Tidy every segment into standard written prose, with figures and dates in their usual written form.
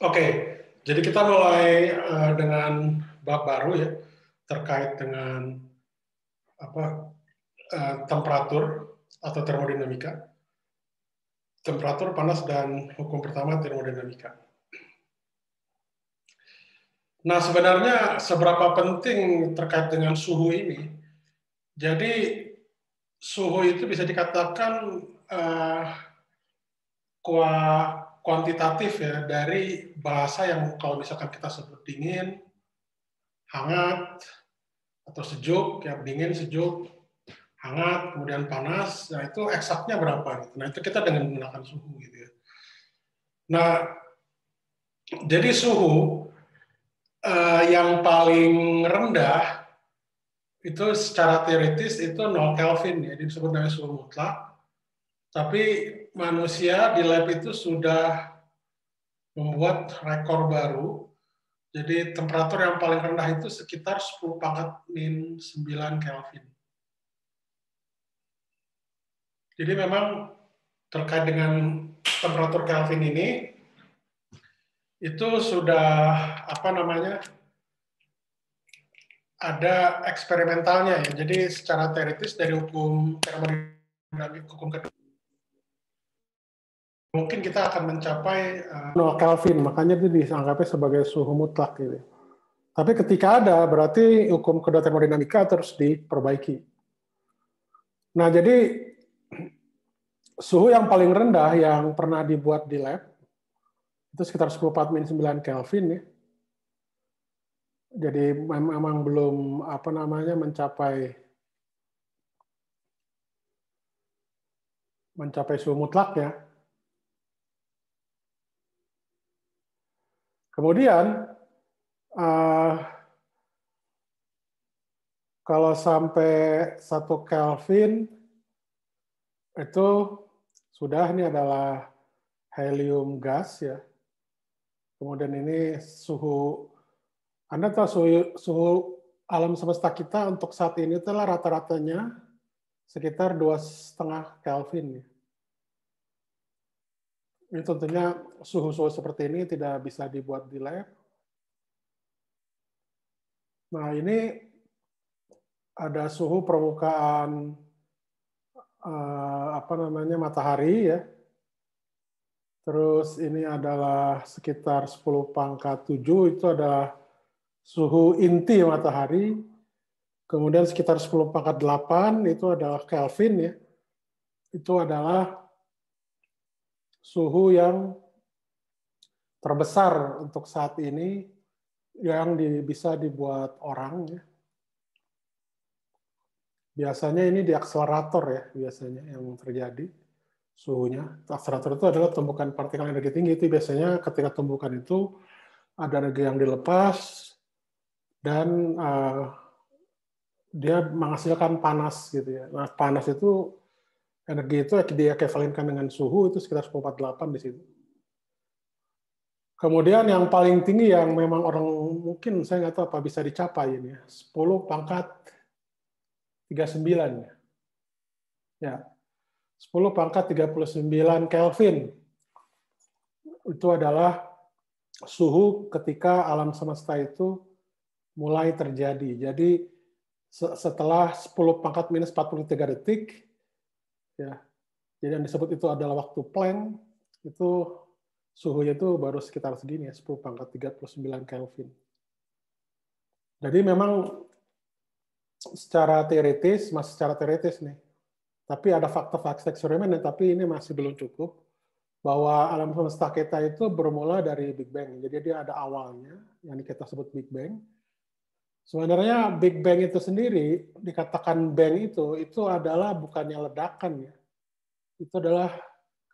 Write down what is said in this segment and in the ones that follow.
Oke, jadi kita mulai dengan bab baru ya terkait dengan temperatur atau termodinamika. Temperatur, panas, dan hukum pertama termodinamika. Nah, sebenarnya seberapa penting terkait dengan suhu ini? Jadi suhu itu bisa dikatakan kuantitatif ya, dari bahasa yang kalau misalkan kita sebut dingin, hangat, atau sejuk, ya dingin, sejuk, hangat, kemudian panas, nah itu eksaknya berapa gitu. Nah itu kita dengan menggunakan suhu gitu ya. Nah, jadi suhu yang paling rendah itu secara teoritis itu 0 Kelvin ya, disebut dengan suhu mutlak. Tapi manusia di lab itu sudah membuat rekor baru. Jadi temperatur yang paling rendah itu sekitar 10 pangkat min 9 Kelvin. Jadi memang terkait dengan temperatur Kelvin ini, itu sudah ada eksperimentalnya ya. Jadi secara teoritis dari hukum termodinamika, hukum kedua, mungkin kita akan mencapai 0 Kelvin, makanya itu dianggapnya sebagai suhu mutlak gitu. Tapi ketika ada, berarti hukum kedua termodinamika terus diperbaiki. Nah, jadi suhu yang paling rendah yang pernah dibuat di lab itu sekitar 10⁴ Kelvin ya. Jadi memang belum mencapai suhu mutlak ya. Kemudian kalau sampai 1 Kelvin itu sudah, ini adalah helium gas ya. Kemudian ini suhu, Anda tahu suhu alam semesta kita untuk saat ini telah rata-ratanya sekitar 2,5 Kelvin ya. Ini tentunya suhu-suhu seperti ini tidak bisa dibuat di lab. Nah, ini ada suhu permukaan matahari ya. Terus ini adalah sekitar 10⁻⁷, itu adalah suhu inti matahari. Kemudian sekitar 10⁻⁸ itu adalah Kelvin ya. Itu adalah suhu yang terbesar untuk saat ini yang bisa dibuat orang ya. Biasanya ini di akselerator ya, biasanya yang terjadi suhunya. Akselerator itu adalah tumbukan partikel energi tinggi. Itu biasanya ketika tumbukan itu ada energi yang dilepas dan dia menghasilkan panas gitu ya. Nah, panas itu, energi itu dia ekuivalenkan dengan suhu itu sekitar 10⁻⁸ di situ. Kemudian yang paling tinggi yang memang orang mungkin saya nggak tahu apa bisa dicapai ini ya, 10⁻39 ya. 10⁻39 Kelvin itu adalah suhu ketika alam semesta itu mulai terjadi. Jadi setelah 10⁻⁻43 detik ya. Jadi yang disebut itu adalah waktu Planck, itu suhunya itu baru sekitar segini ya, 10⁻39 Kelvin. Jadi memang secara teoritis, masih secara teoritis nih. Tapi ada fakta-fakta eksperimen, tapi ini masih belum cukup. Bahwa alam semesta kita itu bermula dari Big Bang. Jadi dia ada awalnya, yang kita sebut Big Bang. Sebenarnya Big Bang itu sendiri, dikatakan bang itu adalah bukannya ledakan ya. Itu adalah,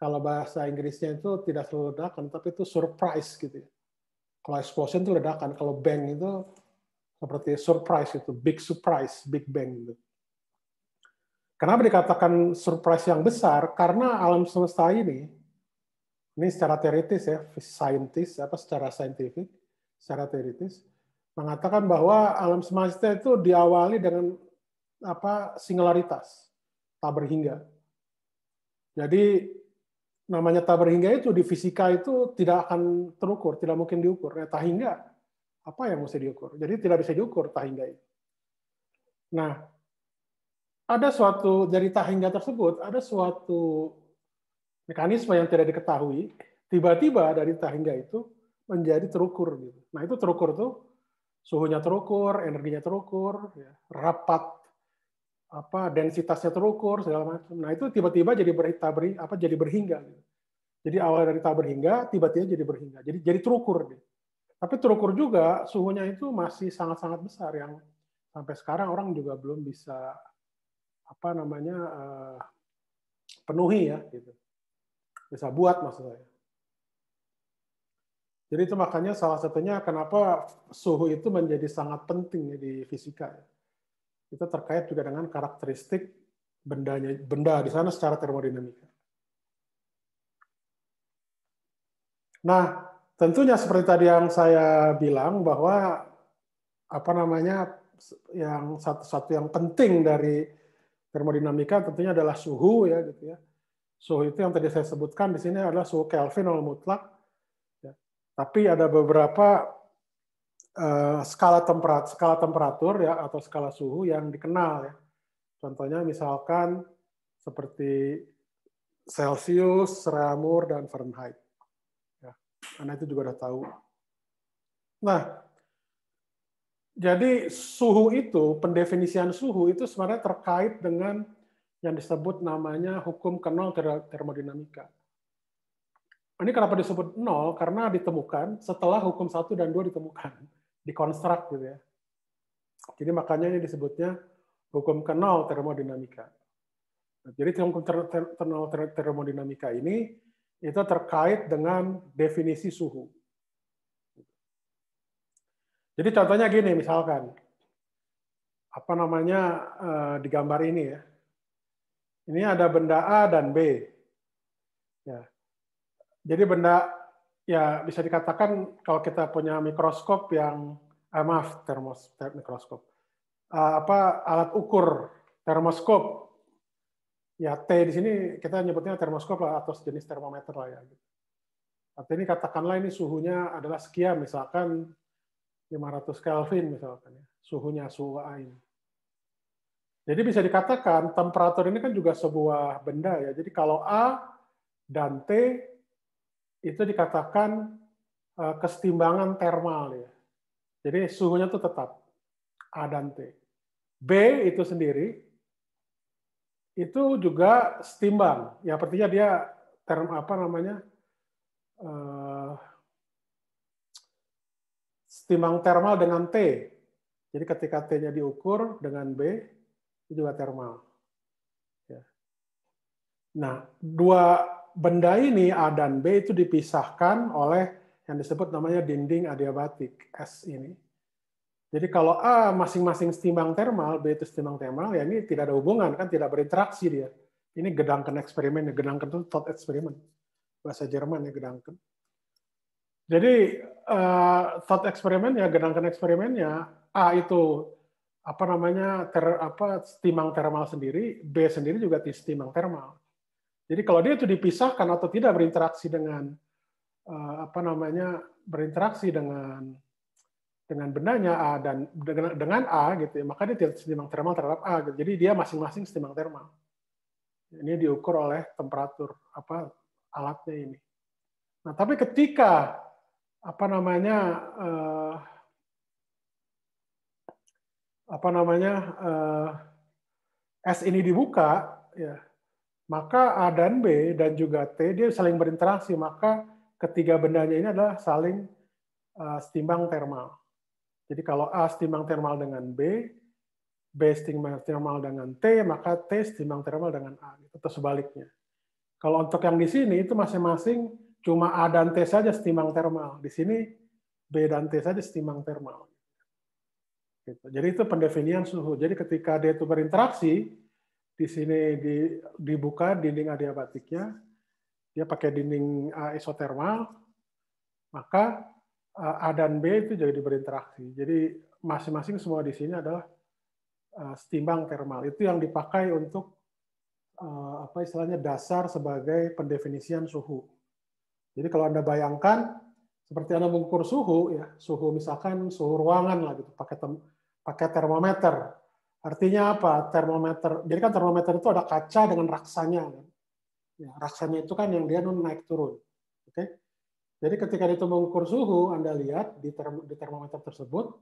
kalau bahasa Inggrisnya itu tidak selalu ledakan, tapi itu surprise gitu ya. Kalau explosion itu ledakan, kalau bang itu seperti surprise itu, big surprise, Big Bang gitu. Kenapa dikatakan surprise yang besar? Karena alam semesta ini secara teoritis ya, secara saintifik, secara teoritis, mengatakan bahwa alam semesta itu diawali dengan singularitas, tak berhingga. Jadi namanya taberhingga itu di fisika itu tidak akan terukur, tidak mungkin diukur. Nah, tahingga apa yang mesti diukur? Jadi tidak bisa diukur tahingga itu. Nah, ada suatu dari tahingga tersebut ada suatu mekanisme yang tidak diketahui, tiba-tiba dari tahingga itu menjadi terukur gitu. Nah, itu terukur tuh suhunya terukur, energinya terukur, ya, rapat densitasnya terukur segala macam. Nah, itu tiba-tiba jadi jadi berhingga gitu. Jadi awal dari taberhingga tiba-tiba jadi berhingga. Jadi terukur deh. Tapi terukur juga suhunya itu masih sangat-sangat besar yang sampai sekarang orang juga belum bisa penuhi ya gitu. Bisa buat maksud saya. Jadi itu makanya salah satunya kenapa suhu itu menjadi sangat penting di fisika. Itu terkait juga dengan karakteristik benda di sana secara termodinamika. Nah, tentunya seperti tadi yang saya bilang bahwa yang satu yang penting dari termodinamika tentunya adalah suhu ya gitu ya. Suhu itu yang tadi saya sebutkan di sini adalah suhu Kelvin nol mutlak. Ya. Tapi ada beberapa skala temperatur ya atau skala suhu yang dikenal ya. Contohnya misalkan seperti Celsius, Raumur, dan Fahrenheit. Ya, karena itu juga udah tahu. Nah, jadi suhu itu, pendefinisian suhu itu sebenarnya terkait dengan yang disebut namanya hukum ke-nol termodinamika. Ini kenapa disebut nol? Karena ditemukan setelah hukum 1 dan 2 ditemukan, dikonstruk gitu ya. Jadi makanya ini disebutnya hukum ke-nol termodinamika. Jadi hukum termodinamika ini itu terkait dengan definisi suhu. Jadi contohnya gini, misalkan di gambar ini ya. Ini ada benda A dan B. Ya. Jadi benda ya bisa dikatakan kalau kita punya mikroskop yang mikroskop. Alat ukur termoskop. Ya, T di sini kita nyebutnya termoskop lah atau sejenis termometer lah ya. Artinya ini katakanlah ini suhunya adalah sekian, misalkan 500 Kelvin misalkan ya, suhu A ini. Jadi bisa dikatakan temperatur ini kan juga sebuah benda ya. Jadi kalau A dan T itu dikatakan kesetimbangan termal ya. Jadi suhunya itu tetap A dan T. B itu sendiri itu juga setimbang. Ya artinya dia setimbang termal dengan T. Jadi ketika T-nya diukur dengan B, itu juga termal. Ya. Nah, dua benda ini A dan B itu dipisahkan oleh yang disebut namanya dinding adiabatik S ini. Jadi kalau A masing-masing setimbang termal, B itu setimbang termal, ya ini tidak ada hubungan, kan tidak berinteraksi dia. Ini Gedanken eksperimen, Gedanken itu thought eksperimen. Bahasa Jerman ya, Gedanken. Jadi thought eksperimen ya, Gedanken eksperimennya, A itu setimbang termal sendiri, B sendiri juga setimbang termal. Jadi kalau dia itu dipisahkan atau tidak berinteraksi dengan berinteraksi dengan bendanya A dan dengan A gitu ya, maka dia tidak setimbang termal terhadap A gitu. Jadi dia masing-masing setimbang termal. Ini diukur oleh temperatur alatnya ini. Nah, tapi ketika S ini dibuka ya, maka A dan B dan juga T dia saling berinteraksi, maka ketiga bendanya ini adalah saling setimbang termal. Jadi kalau A setimbang termal dengan B setimbang termal dengan T, maka T setimbang termal dengan A, atau sebaliknya. Kalau untuk yang di sini itu masing-masing cuma A dan T saja setimbang termal. Di sini B dan T saja setimbang termal. Gitu. Jadi itu pendefinian suhu. Jadi ketika dia itu berinteraksi, di sini dibuka dinding adiabatiknya, dia pakai dinding isotermal, maka A dan B itu jadi berinteraksi. Jadi masing-masing semua di sini adalah setimbang termal. Itu yang dipakai untuk apa istilahnya dasar sebagai pendefinisian suhu. Jadi kalau Anda bayangkan seperti Anda mengukur suhu, ya suhu misalkan suhu ruangan lah gitu, pakai termometer. Artinya apa? Termometer. Jadi kan termometer itu ada kaca dengan raksanya. Ya, raksanya itu kan yang dia naik turun. Oke? Jadi ketika itu mengukur suhu, Anda lihat di termometer tersebut,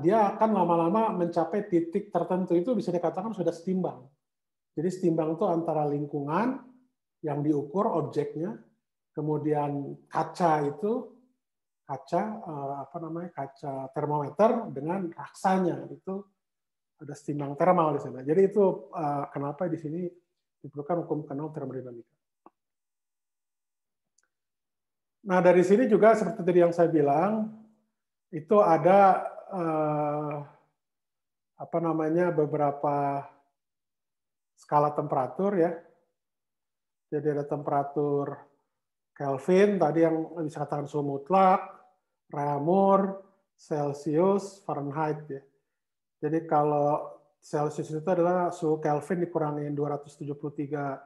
dia akan lama-lama mencapai titik tertentu, itu bisa dikatakan sudah setimbang. Jadi setimbang itu antara lingkungan yang diukur objeknya, kemudian kaca itu apa namanya kaca termometer dengan raksanya, itu ada setimbang termal di sana. Jadi itu kenapa di sini diperlukan hukum kenal termodinamika. Nah, dari sini juga seperti tadi yang saya bilang, itu ada apa namanya beberapa skala temperatur ya. Jadi ada temperatur Kelvin tadi yang bisa katakan suhu mutlak, Raamur, Celsius, Fahrenheit ya. Jadi kalau Celsius itu adalah suhu Kelvin dikurangin 273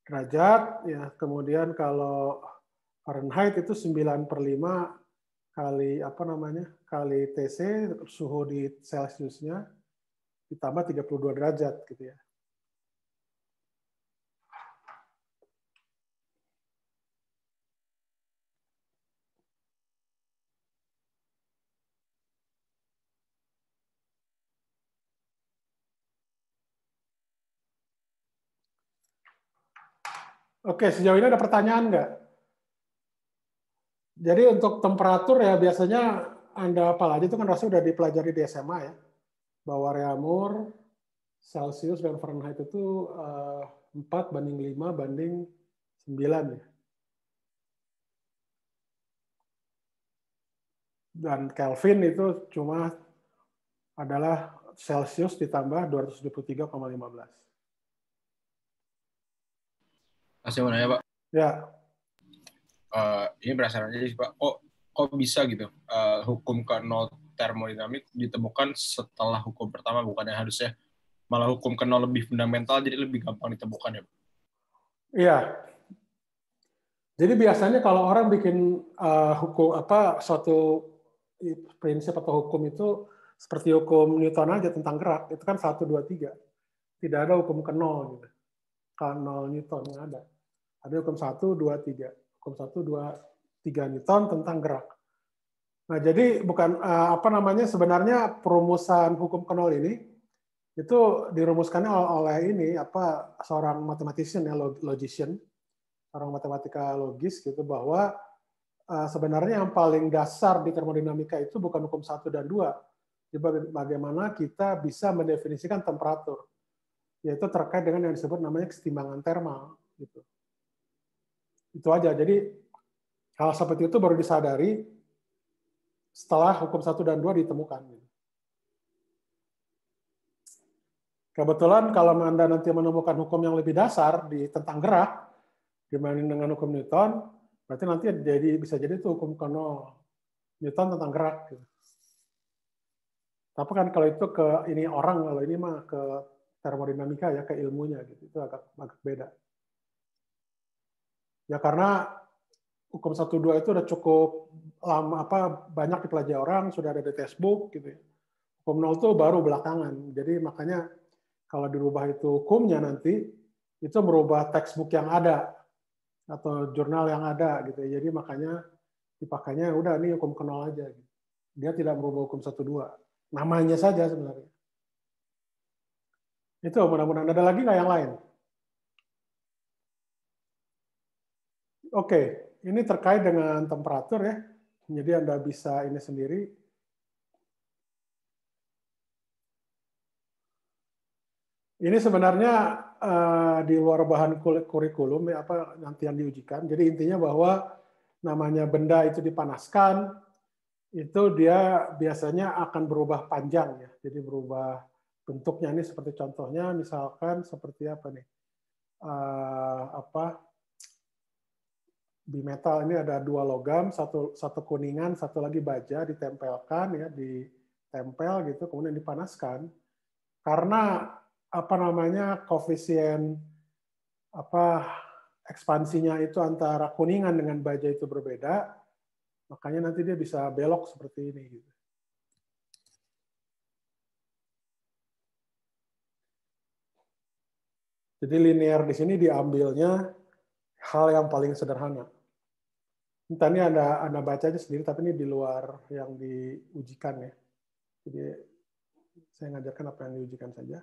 derajat ya. Kemudian kalau Fahrenheit itu 9/5 kali apa namanya? Kali TC suhu di Celsiusnya ditambah 32 derajat gitu ya. Oke, sejauh ini ada pertanyaan nggak? Jadi untuk temperatur ya biasanya Anda apalagi itu kan rasanya sudah dipelajari di SMA ya. Bahwa Raamur, Celsius, dan Fahrenheit itu 4/5/9 ya. Dan Kelvin itu cuma adalah Celsius ditambah 273,15. Masih mau nanya, Pak? Ya. Ini penasaran aja sih, Pak. Kok bisa gitu hukum ke-0 termodinamik ditemukan setelah hukum pertama, bukannya harusnya malah hukum ke-0 lebih fundamental, jadi lebih gampang ditemukan ya, Pak? Iya. Jadi biasanya kalau orang bikin hukum suatu prinsip atau hukum itu seperti hukum Newton aja tentang gerak, itu kan 1, 2, 3. Tidak ada hukum ke-0 gitu. K0 Newton nggak ada. Ada hukum 1, 2, 3. Hukum 1, 2, 3 Newton tentang gerak. Nah, jadi bukan apa namanya sebenarnya perumusan hukum ke-0 ini itu dirumuskannya oleh ini apa seorang mathematician ya, logician, orang matematika logis gitu, bahwa sebenarnya yang paling dasar di termodinamika itu bukan hukum 1 dan 2. Jadi bagaimana kita bisa mendefinisikan temperatur, yaitu terkait dengan yang disebut namanya kesetimbangan termal gitu. Itu aja. Jadi hal seperti itu baru disadari setelah hukum 1 dan 2 ditemukan. Kebetulan kalau Anda nanti menemukan hukum yang lebih dasar tentang gerak dibanding dengan hukum Newton, berarti nanti bisa jadi itu hukum ke-0 Newton tentang gerak. Gitu. Tapi kan kalau itu ke ini orang, kalau ini mah ke termodinamika ya, ke ilmunya gitu. Itu agak beda. Ya karena hukum 1-2 itu udah cukup lama banyak dipelajari orang, sudah ada di textbook gitu ya. Hukum 0 itu baru belakangan. Jadi makanya kalau dirubah itu hukumnya nanti itu merubah textbook yang ada atau jurnal yang ada gitu. Jadi makanya dipakainya udah ini hukum ke-0 aja gitu. Dia tidak merubah hukum 1-2. Namanya saja sebenarnya. Itu mudah-mudahan ada lagi nggak yang lain? Oke, ini terkait dengan temperatur ya. Jadi Anda bisa ini sendiri. Ini sebenarnya di luar bahan kurikulum ya, nanti yang diujikan. Jadi intinya bahwa namanya benda itu dipanaskan, itu dia biasanya akan berubah panjang ya. Jadi berubah bentuknya ini seperti contohnya misalkan seperti apa nih? Bimetal ini ada 2 logam, satu kuningan, satu lagi baja ditempelkan ya, ditempel gitu, kemudian dipanaskan. Karena apa namanya koefisien apa ekspansinya itu antara kuningan dengan baja itu berbeda, makanya nanti dia bisa belok seperti ini. Gitu. Jadi linear di sini diambilnya hal yang paling sederhana. Entah ini Anda baca aja sendiri, tapi ini di luar yang diujikan ya. Jadi saya ngajarkan apa yang diujikan saja.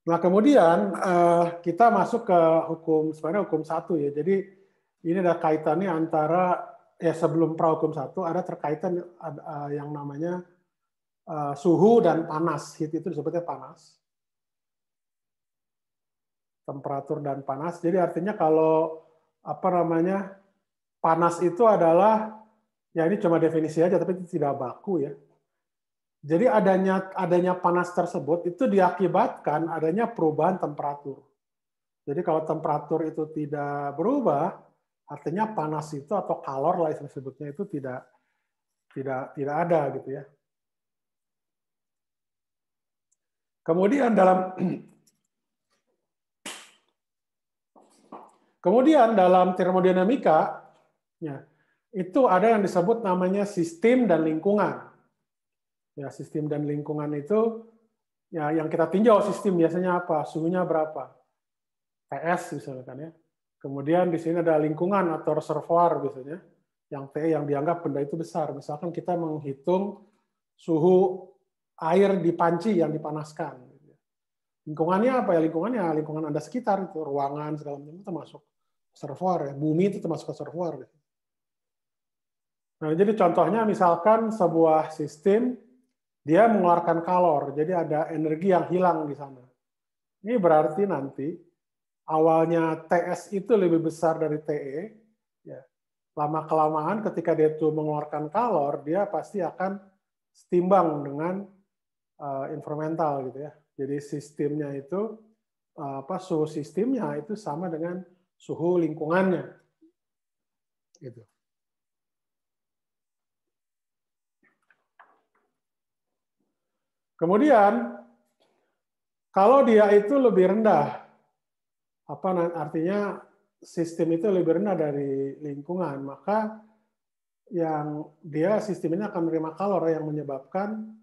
Nah kemudian kita masuk ke sebenarnya hukum 1 ya. Jadi ini ada kaitannya antara ya sebelum pra hukum 1 ada terkaitan yang namanya suhu dan panas. Heat itu disebutnya panas. Temperatur dan panas. Jadi artinya kalau apa namanya panas itu adalah ya ini cuma definisi aja tapi itu tidak baku ya. Jadi adanya panas tersebut itu diakibatkan adanya perubahan temperatur. Jadi kalau temperatur itu tidak berubah, artinya panas itu atau kalor lah disebutnya itu tidak ada gitu ya. Kemudian dalam termodinamika ya, itu ada yang disebut namanya sistem dan lingkungan. Ya, sistem dan lingkungan itu ya yang kita tinjau sistem biasanya apa? Suhunya berapa? TS misalkan ya. Kemudian di sini ada lingkungan atau reservoir biasanya. Yang T yang dianggap benda itu besar. Misalkan kita menghitung suhu air di panci yang dipanaskan. Lingkungannya apa ya? Lingkungan Anda sekitar itu ruangan segala macam itu termasuk reservoir ya. Bumi itu termasuk reservoir. Nah, jadi contohnya misalkan sebuah sistem dia mengeluarkan kalor, jadi ada energi yang hilang di sana. Ini berarti nanti awalnya TS itu lebih besar dari TE, ya. Lama-kelamaan ketika dia itu mengeluarkan kalor, dia pasti akan setimbang dengan environmental gitu ya. Jadi sistemnya itu suhu sistemnya itu sama dengan suhu lingkungannya. Gitu. Kemudian kalau dia itu lebih rendah, artinya sistem itu lebih rendah dari lingkungan, maka yang dia sistem ini akan menerima kalor yang menyebabkan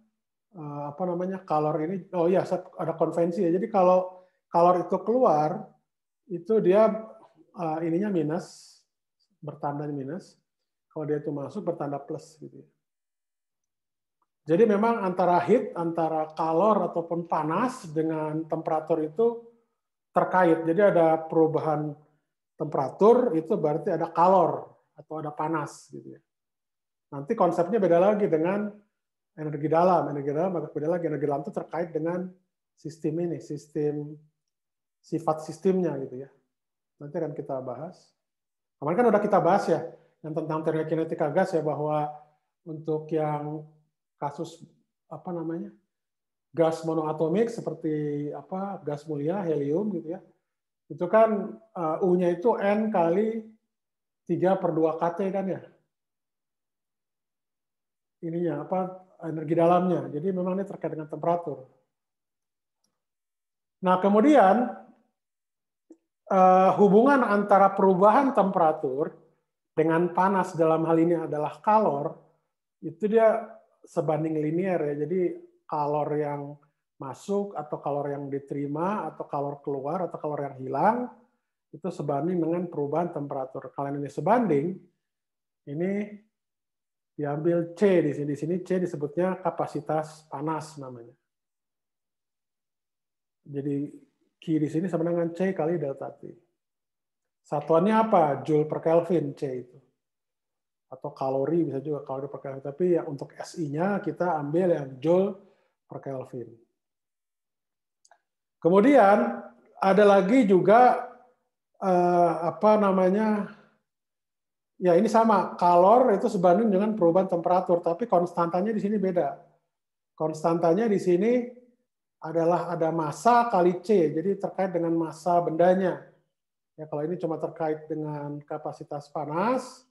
kalor ini ada konvensi ya. Jadi kalau kalor itu keluar itu dia ininya minus, bertanda minus. Kalau dia itu masuk bertanda plus gitu ya. Jadi memang antara kalor ataupun panas dengan temperatur itu terkait. Jadi ada perubahan temperatur itu berarti ada kalor atau ada panas gitu ya. Nanti konsepnya beda lagi dengan energi dalam. Energi dalam agak beda lagi. Energi dalam itu terkait dengan sistem ini, sifat sistemnya gitu ya. Nanti akan kita bahas. Kemarin kan udah kita bahas ya yang tentang termokinetika gas ya, bahwa untuk yang kasus gas monoatomik seperti gas mulia helium gitu ya, itu kan U-nya itu N kali 3/2 kT kan ya, ininya energi dalamnya. Jadi memang ini terkait dengan temperatur. Nah kemudian hubungan antara perubahan temperatur dengan panas dalam hal ini adalah kalor, itu dia sebanding linear ya. Jadi kalor yang masuk atau kalor yang diterima atau kalor keluar atau kalor yang hilang itu sebanding dengan perubahan temperatur. Kalau ini sebanding, ini diambil C di sini. Di sini C disebutnya kapasitas panas namanya. Jadi Q di sini sama dengan C kali delta T. Satuannya apa? Joule per Kelvin C itu. Atau kalori bisa juga kalori per Kelvin. Tapi yang untuk SI-nya kita ambil yang Joule per Kelvin. Kemudian ada lagi juga ya ini sama, kalor itu sebanding dengan perubahan temperatur, tapi konstantanya di sini beda. Konstantanya di sini adalah ada massa kali C, jadi terkait dengan massa bendanya. Ya, kalau ini cuma terkait dengan kapasitas panas,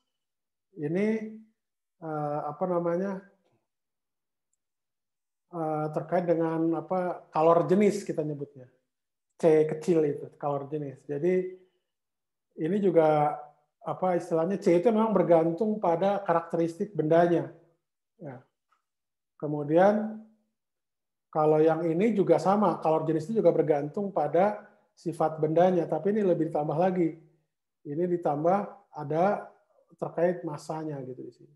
ini terkait dengan kalor jenis kita nyebutnya. C kecil itu kalor jenis. Jadi ini juga istilahnya C itu memang bergantung pada karakteristik bendanya. Ya. Kemudian kalau yang ini juga sama, kalor jenis itu juga bergantung pada sifat bendanya, tapi ini lebih ditambah lagi. Ini ditambah ada terkait masanya gitu di sini.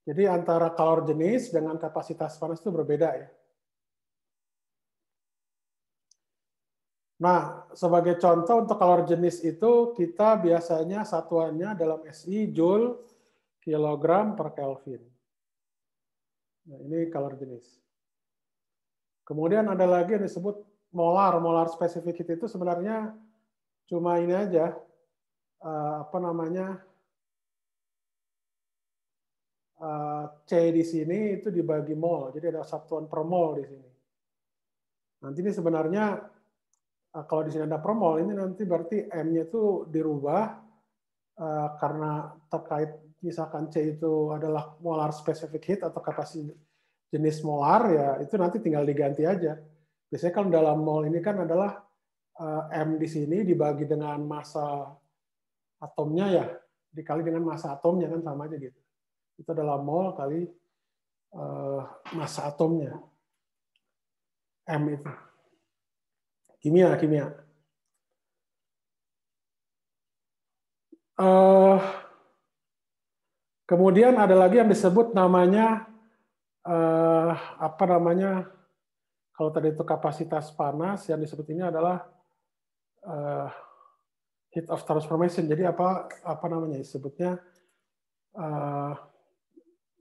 Jadi antara kalor jenis dengan kapasitas panas itu berbeda ya. Nah, sebagai contoh untuk kalor jenis itu kita biasanya satuannya dalam SI Joule kilogram per Kelvin. Nah, ini kalor jenis. Kemudian ada lagi yang disebut molar. Molar specificity itu sebenarnya cuma ini aja, C di sini itu dibagi mol. Jadi ada satuan per mol di sini. Nanti ini sebenarnya kalau di sini ada per mol, ini nanti berarti M-nya itu dirubah karena terkait misalkan C itu adalah molar specific heat atau kapasitas jenis molar, ya itu nanti tinggal diganti aja. Biasanya kan dalam mol ini kan adalah M di sini dibagi dengan massa atomnya ya, dikali dengan massa atomnya kan sama aja gitu. Itu adalah mol kali massa atomnya. M itu. Kimia. Kemudian ada lagi yang disebut namanya kalau tadi itu kapasitas panas, yang disebut ini adalah heat of transformation. Jadi apa namanya disebutnya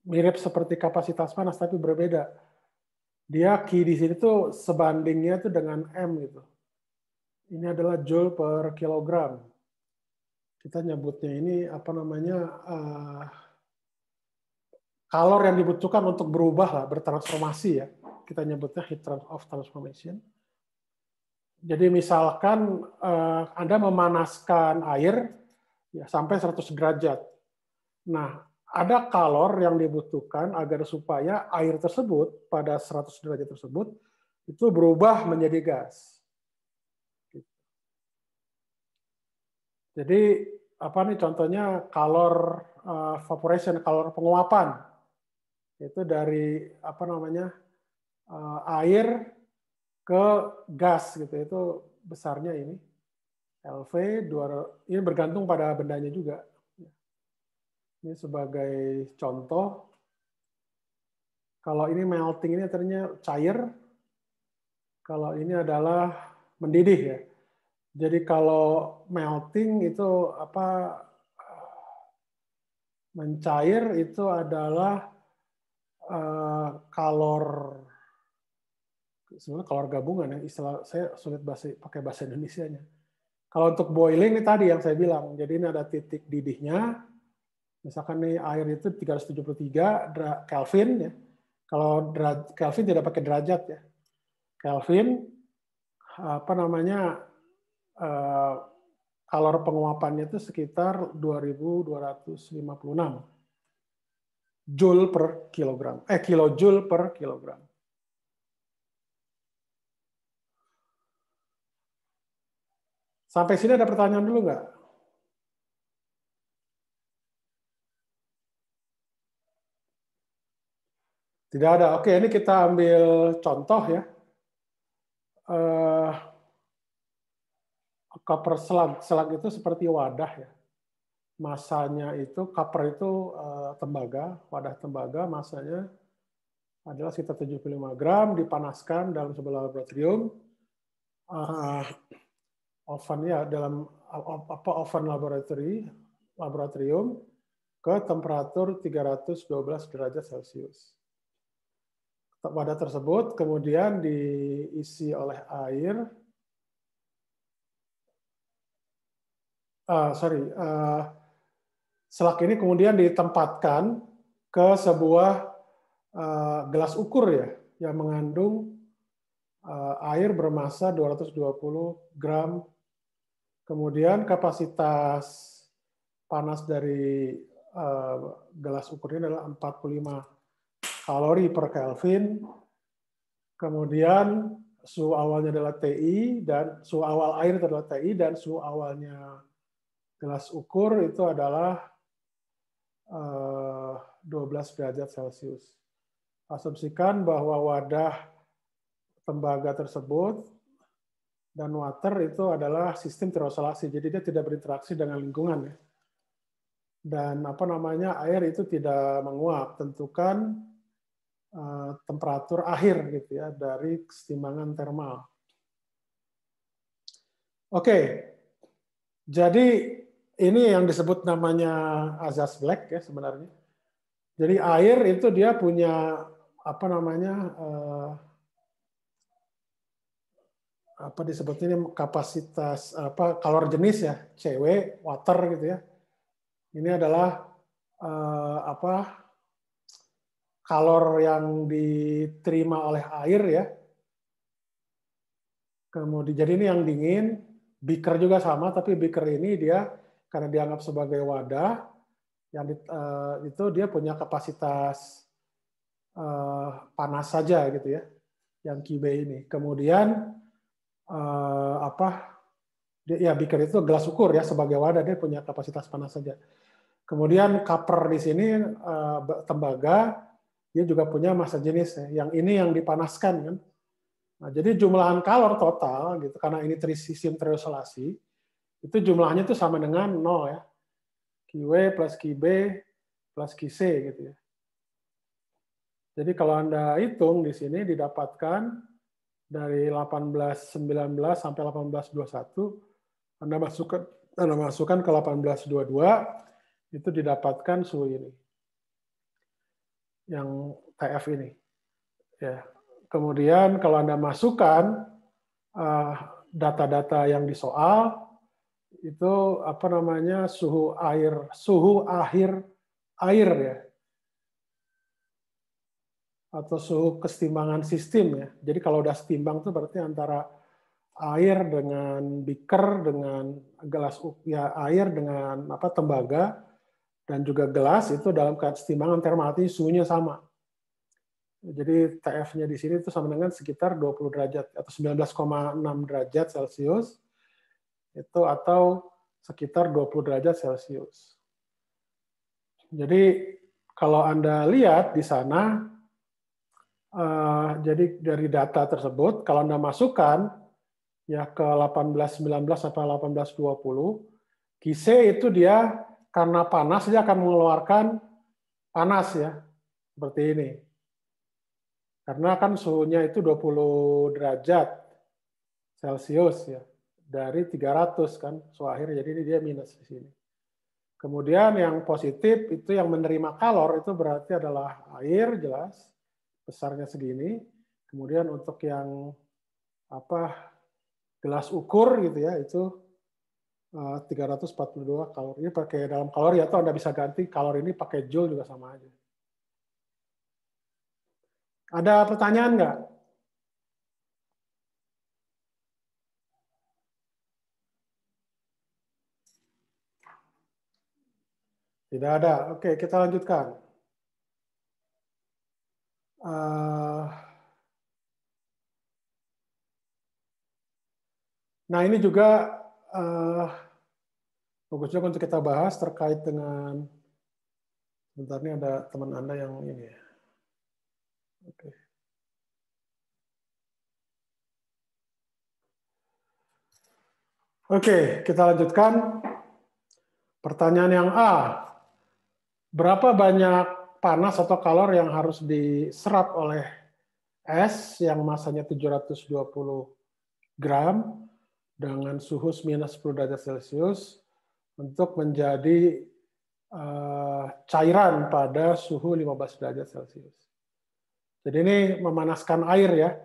mirip seperti kapasitas panas tapi berbeda. Dia Q di sini tuh sebandingnya tuh dengan M gitu. Ini adalah joule per kilogram. Kita nyebutnya ini kalor yang dibutuhkan untuk berubah lah, bertransformasi ya. Kita nyebutnya heat of transformation. Jadi misalkan Anda memanaskan air ya sampai 100 derajat. Nah, ada kalor yang dibutuhkan agar supaya air tersebut pada 100 derajat tersebut itu berubah menjadi gas. Jadi contohnya kalor evaporation, kalor penguapan. Itu dari air ke gas gitu. Itu besarnya ini. LV ini bergantung pada bendanya juga. Ini sebagai contoh, kalau ini melting ini ternyata cair, kalau ini adalah mendidih ya. Jadi kalau melting itu mencair itu adalah kalor, sebenarnya kalor gabungan ya, istilah saya sulit pakai bahasa Indonesianya. Kalau untuk boiling ini tadi yang saya bilang, jadi ini ada titik didihnya. Misalkan nih air itu 373 Kelvin ya. Kalau Kelvin tidak pakai derajat ya. Kelvin kalor penguapannya itu sekitar 2256 joule per kilogram. Kilojoule per kilogram. Sampai sini ada pertanyaan dulu nggak? Tidak ada. Oke, ini kita ambil contoh ya. Koper selag. Selag itu seperti wadah ya. Masanya itu, koper itu tembaga, wadah tembaga, masanya adalah sekitar 75 gram, dipanaskan dalam sebuah laboratorium. Oven ya, dalam oven laboratorium ke temperatur 312 derajat Celcius. Wadah tersebut kemudian diisi oleh air. Selag ini kemudian ditempatkan ke sebuah gelas ukur ya, yang mengandung air bermassa 220 gram. Kemudian kapasitas panas dari gelas ukur ini adalah 45 kalori per Kelvin, kemudian suhu awalnya adalah TI, dan suhu awal air itu adalah TI, dan suhu awalnya gelas ukur itu adalah 12 derajat Celcius. Asumsikan bahwa wadah tembaga tersebut dan water itu adalah sistem terisolasi, jadi dia tidak berinteraksi dengan lingkungan, ya. Dan air itu tidak menguap. Tentukan temperatur akhir gitu ya dari kesetimbangan termal. Oke, jadi ini yang disebut namanya Azaz-Black ya sebenarnya. Jadi air itu dia punya disebutnya kapasitas kalor jenis ya, CW, water gitu ya. Ini adalah kalor yang diterima oleh air ya. Kemudian jadi ini yang dingin, beaker juga sama, tapi beaker ini dia karena dianggap sebagai wadah, yang itu dia punya kapasitas panas saja gitu ya, yang QB ini. Kemudian beaker itu gelas ukur ya, sebagai wadah dia punya kapasitas panas saja. Kemudian copper di sini tembaga, dia juga punya massa jenis ya. Yang ini yang dipanaskan kan. Nah, jadi jumlahan kalor total gitu karena ini sistem terisolasi, itu jumlahnya itu sama dengan 0 ya. QW plus QB plus QC gitu ya. Jadi kalau Anda hitung di sini didapatkan dari 1819 sampai 1821, Anda masukkan ke 1822, itu didapatkan suhu ini. Yang TF ini. Ya. Kemudian kalau Anda masukkan data-data yang di soal, itu suhu akhir air ya. Atau suhu kesetimbangan sistem ya. Jadi kalau udah setimbang itu berarti antara air dengan beaker dengan gelas ya, air dengan tembaga dan juga gelas itu dalam kesetimbangan termal, suhunya sama. Jadi TF-nya di sini itu sama dengan sekitar 20 derajat atau 19,6 derajat Celcius itu atau sekitar 20 derajat Celcius. Jadi kalau Anda lihat di sana, jadi dari data tersebut kalau Anda masukkan ya ke 1819 sampai 1820, QC itu dia karena panas dia akan mengeluarkan panas ya seperti ini. Karena kan suhunya itu 20 derajat Celcius ya. Dari 300 kan suhu akhir, jadi ini dia minus di sini. Kemudian yang positif itu yang menerima kalor itu berarti adalah air jelas besarnya segini. Kemudian untuk yang gelas ukur gitu ya itu 342 kalori. Ini pakai dalam kalori atau Anda bisa ganti kalori ini pakai joule juga sama aja. Ada pertanyaan nggak? Tidak ada. Oke, kita lanjutkan. Nah, ini juga bagus juga untuk kita bahas terkait dengan, sebentar ini ada teman Anda yang ini ya. Oke. Oke, kita lanjutkan. Pertanyaan yang A. Berapa banyak panas atau kalor yang harus diserap oleh es yang masanya 720 gram dengan suhu minus 10 derajat Celcius untuk menjadi cairan pada suhu 15 derajat Celcius. Jadi ini memanaskan air ya,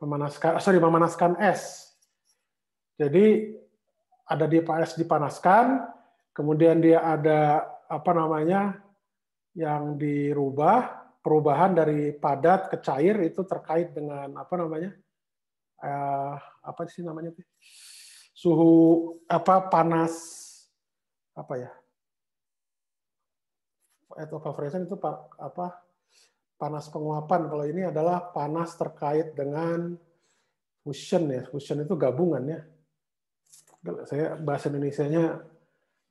memanaskan es. Jadi ada di es dipanaskan, kemudian dia ada yang dirubah, perubahan dari padat ke cair itu terkait dengan suhu panas evaporation itu panas penguapan. Kalau ini adalah panas terkait dengan fusion ya. Fusion itu gabungan ya. Saya bahasa Indonesianya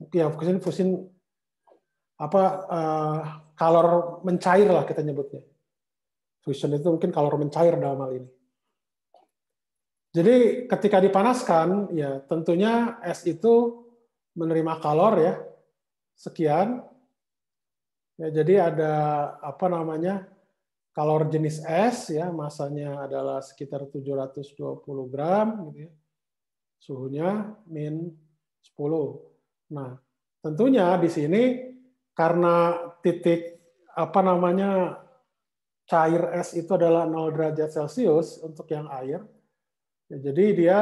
ya fusion apa kalor mencair lah kita nyebutnya. Fusion itu mungkin kalor mencair dalam hal ini. Jadi ketika dipanaskan ya tentunya es itu menerima kalor ya sekian. Ya, jadi ada apa namanya kalor jenis es ya masanya adalah sekitar 720 gram gitu ya. Suhunya min 10. Nah, tentunya di sini karena titik apa namanya cair es itu adalah 0 derajat Celcius untuk yang air. Ya, jadi dia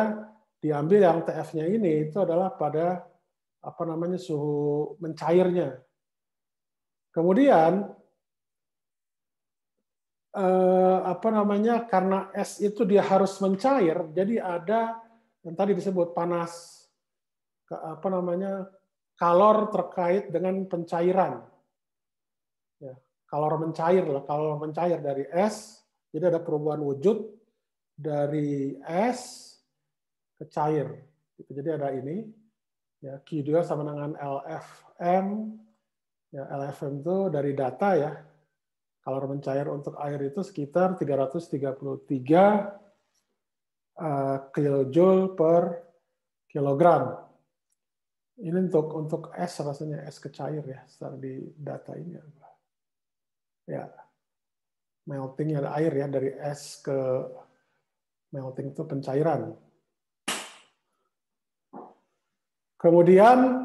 diambil yang TF-nya ini itu adalah pada apa namanya suhu mencairnya. Kemudian apa namanya karena es itu dia harus mencair, jadi ada yang tadi disebut panas apa namanya kalor terkait dengan pencairan. Ya, kalor mencair dari es, jadi ada perubahan wujud dari es ke cair. Jadi ada ini, ya Q2 sama dengan LFM. Ya, LFM itu dari data ya. Kalor mencair untuk air itu sekitar 333 kilojoule per kilogram. Ini untuk es rasanya es ke cair ya, secara di data ini. Ya, meltingnya ada air ya dari es ke melting itu pencairan. Kemudian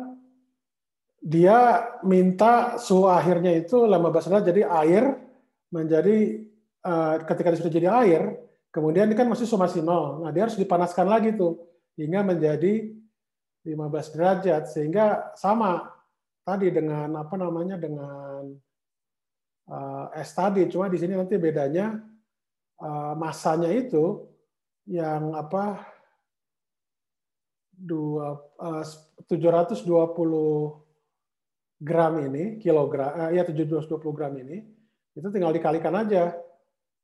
dia minta suhu akhirnya itu 15 derajat, jadi air menjadi ketika sudah jadi air, kemudian ini kan masih masih 0. Nah, dia harus dipanaskan lagi tuh hingga menjadi 15 derajat sehingga sama tadi dengan apa namanya dengan es tadi, cuma di sini nanti bedanya masanya itu yang apa 720 gram ini kilogram ya 720 gram ini itu tinggal dikalikan aja,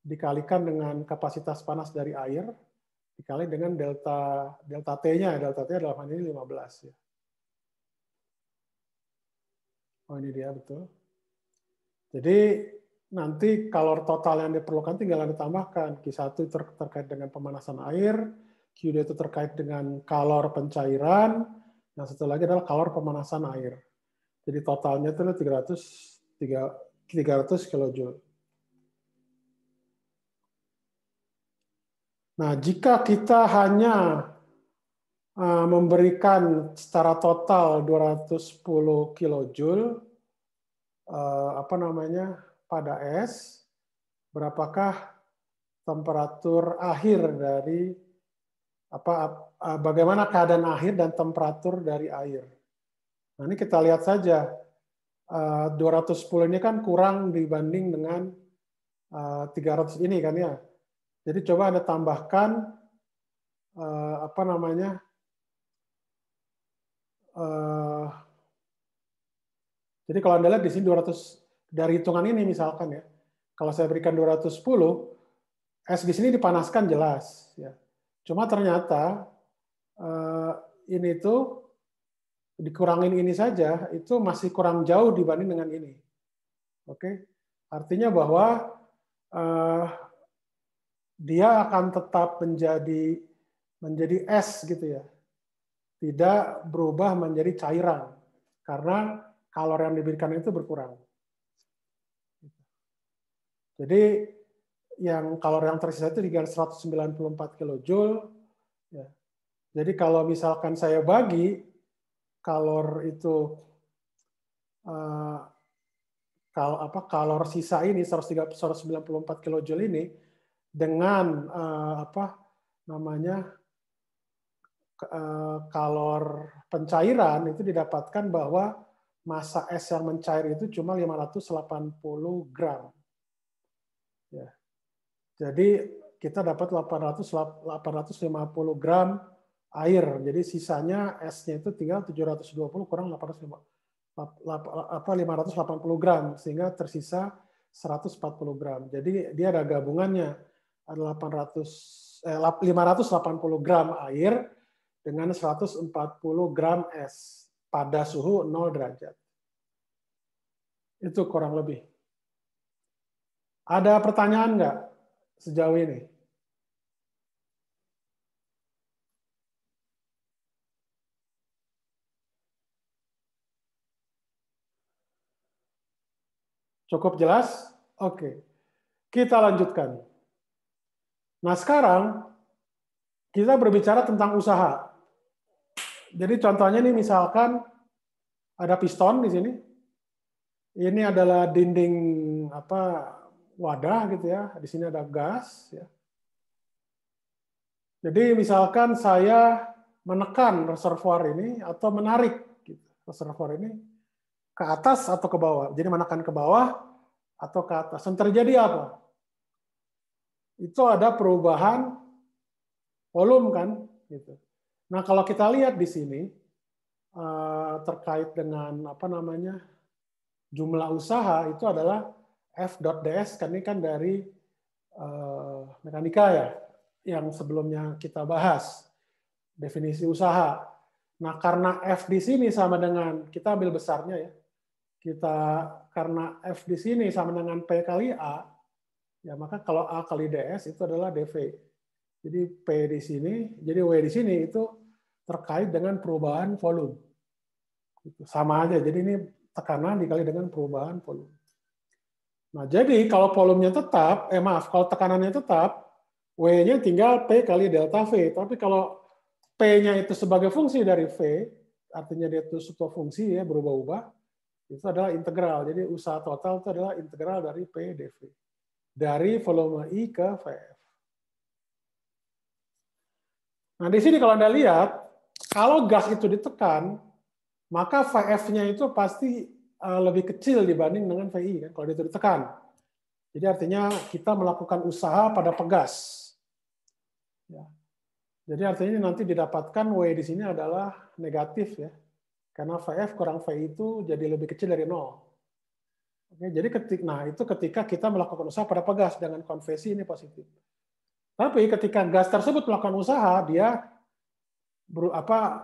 dikalikan dengan kapasitas panas dari air dikali dengan delta T-nya, delta T dalam hal ini 15 ya. Oh ini dia betul. Jadi nanti kalor total yang diperlukan tinggal ditambahkan. Q1 terkait dengan pemanasan air, Q2 itu terkait dengan kalor pencairan, nah satu lagi adalah kalor pemanasan air. Jadi totalnya itu 300 kilojoule. Nah, jika kita hanya memberikan secara total 210 kilojoule apa namanya pada es, berapakah temperatur akhir dari bagaimana keadaan akhir dan temperatur dari air. Nah, ini kita lihat saja 210 ini kan kurang dibanding dengan 300 ini kan ya. Jadi coba Anda tambahkan apa namanya jadi kalau Anda lihat di sini 200 dari hitungan ini misalkan ya. Kalau saya berikan 210, es di sini dipanaskan jelas ya. Cuma ternyata ini tuh dikurangin ini saja itu masih kurang jauh dibanding dengan ini. Oke. Artinya bahwa dia akan tetap menjadi es gitu ya. Tidak berubah menjadi cairan karena kalor yang diberikan itu berkurang. Jadi yang kalor yang tersisa itu 194 kilojoule. Ya. Jadi kalau misalkan saya bagi kalor itu kalor sisa ini 194 kilojoule ini dengan kalor pencairan itu didapatkan bahwa massa es yang mencair itu cuma 580 gram. Ya. Jadi kita dapat 850 gram air. Jadi sisanya esnya itu tinggal 720 kurang 580 gram sehingga tersisa 140 gram. Jadi dia ada gabungannya, ada 580 gram air dengan 140 gram es pada suhu 0 derajat. Itu kurang lebih. Ada pertanyaan nggak sejauh ini? Cukup jelas? Oke. Kita lanjutkan. Nah, sekarang kita berbicara tentang usaha. Jadi contohnya nih misalkan ada piston di sini. Ini adalah dinding wadah gitu ya. Di sini ada gas ya. Jadi misalkan saya menekan reservoir ini atau menarik gitu, reservoir ini ke atas atau ke bawah. Jadi menekan ke bawah atau ke atas. Yang terjadi apa? Itu ada perubahan volume kan gitu. Nah, kalau kita lihat di sini terkait dengan jumlah usaha itu adalah F.ds, kan ini kan dari mekanika ya, yang sebelumnya kita bahas definisi usaha. Nah, karena F di sini sama dengan, kita ambil besarnya ya, karena F di sini sama dengan P kali A, ya maka kalau A kali ds itu adalah dV. Jadi P di sini, jadi W di sini itu terkait dengan perubahan volume. Sama aja, jadi ini tekanan dikali dengan perubahan volume. Nah, jadi kalau volumenya tetap, kalau tekanannya tetap, W-nya tinggal P kali delta V. Tapi kalau P-nya itu sebagai fungsi dari V, artinya dia itu suatu fungsi ya, berubah-ubah, itu adalah integral. Jadi usaha total itu adalah integral dari P dV. Dari volume I ke VF. Nah, di sini kalau Anda lihat, kalau gas itu ditekan, maka VF-nya itu pasti lebih kecil dibanding dengan VI kan kalau itu ditekan. Jadi artinya kita melakukan usaha pada pegas. Ya. Jadi artinya nanti didapatkan W di sini adalah negatif ya. Karena VF kurang VI itu jadi lebih kecil dari 0. Oke, jadi itu ketika kita melakukan usaha pada pegas dengan konversi ini positif. Tapi ketika gas tersebut melakukan usaha, dia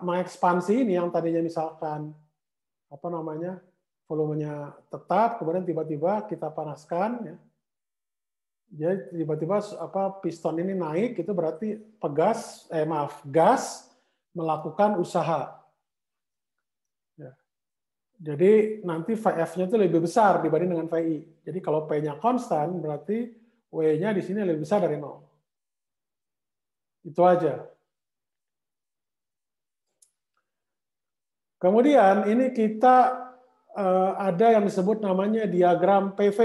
mengekspansi ini yang tadinya misalkan volumenya tetap, kemudian tiba-tiba kita panaskan ya. Jadi tiba-tiba piston ini naik, itu berarti gas melakukan usaha. Ya. Jadi nanti VF-nya itu lebih besar dibanding dengan VI. Jadi kalau P-nya konstan, berarti W-nya di sini lebih besar dari 0. Itu aja. Kemudian ini kita ada yang disebut namanya diagram PV.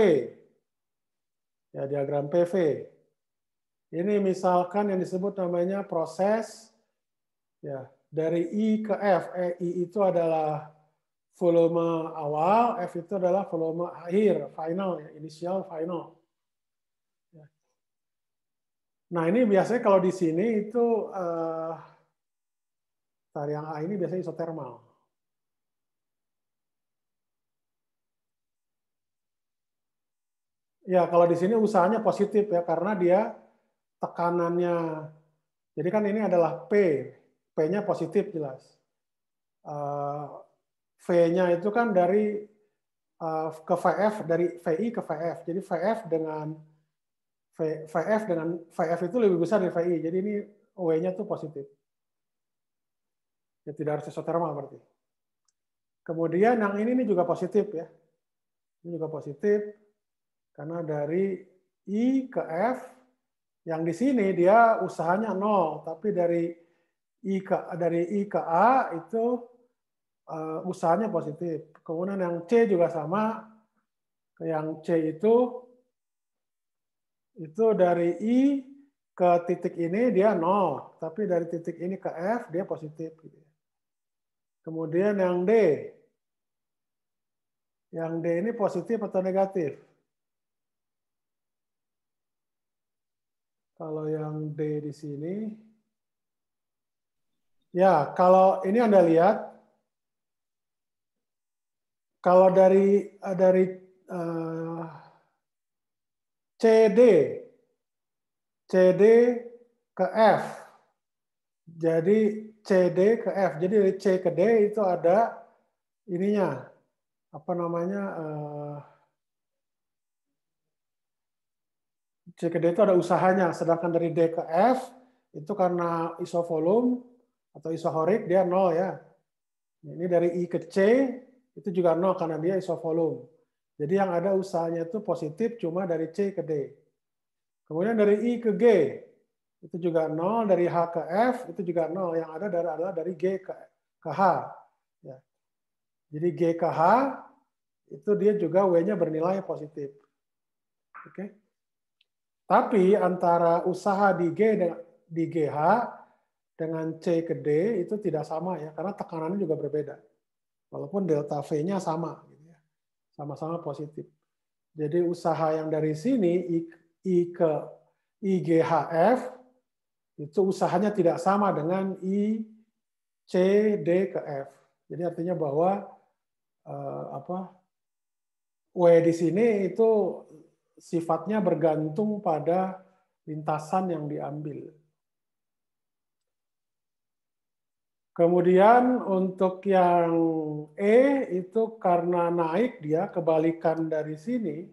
Ya, diagram PV. Ini misalkan yang disebut namanya proses ya dari I ke F. I itu adalah volume awal, F itu adalah volume akhir, final ya, initial final. Ya. Nah, ini biasanya kalau di sini itu yang A ini biasanya isotermal. Ya, kalau di sini usahanya positif ya, karena dia tekanannya, jadi kan ini adalah P, P-nya positif jelas. V-nya itu kan dari ke VF, dari VI ke VF. Jadi VF dengan VF itu lebih besar dari VI. Jadi ini W-nya itu positif. Ya, tidak harus isotermal berarti. Kemudian yang ini juga positif ya. Ini juga positif. Karena dari I ke F, yang di sini dia usahanya 0, tapi dari I ke A itu usahanya positif. Kemudian yang C juga sama, yang C itu dari I ke titik ini dia 0, tapi dari titik ini ke F dia positif. Kemudian yang D ini positif atau negatif? Kalau yang D di sini, ya kalau ini Anda lihat, kalau dari CD. CD ke F. Jadi CD ke F. Jadi dari C ke D itu ada ininya. Apa namanya? C ke D itu ada usahanya. Sedangkan dari D ke F itu karena isovolume atau isohorik dia 0 ya. Ini dari I ke C itu juga 0 karena dia isovolume. Jadi yang ada usahanya itu positif cuma dari C ke D. Kemudian dari I ke G itu juga 0, dari H ke F itu juga 0. Yang ada adalah dari G ke H. Ya. Jadi G ke H itu dia juga W-nya bernilai positif. Oke. Tapi antara usaha di GH dengan C ke D itu tidak sama ya, karena tekanannya juga berbeda. Walaupun delta V-nya sama, gitu ya. Sama-sama positif. Jadi usaha yang dari sini I ke IGHF itu usahanya tidak sama dengan I C D ke F. Jadi artinya bahwa W di sini itu sifatnya bergantung pada lintasan yang diambil. Kemudian untuk yang E itu karena naik dia kebalikan dari sini,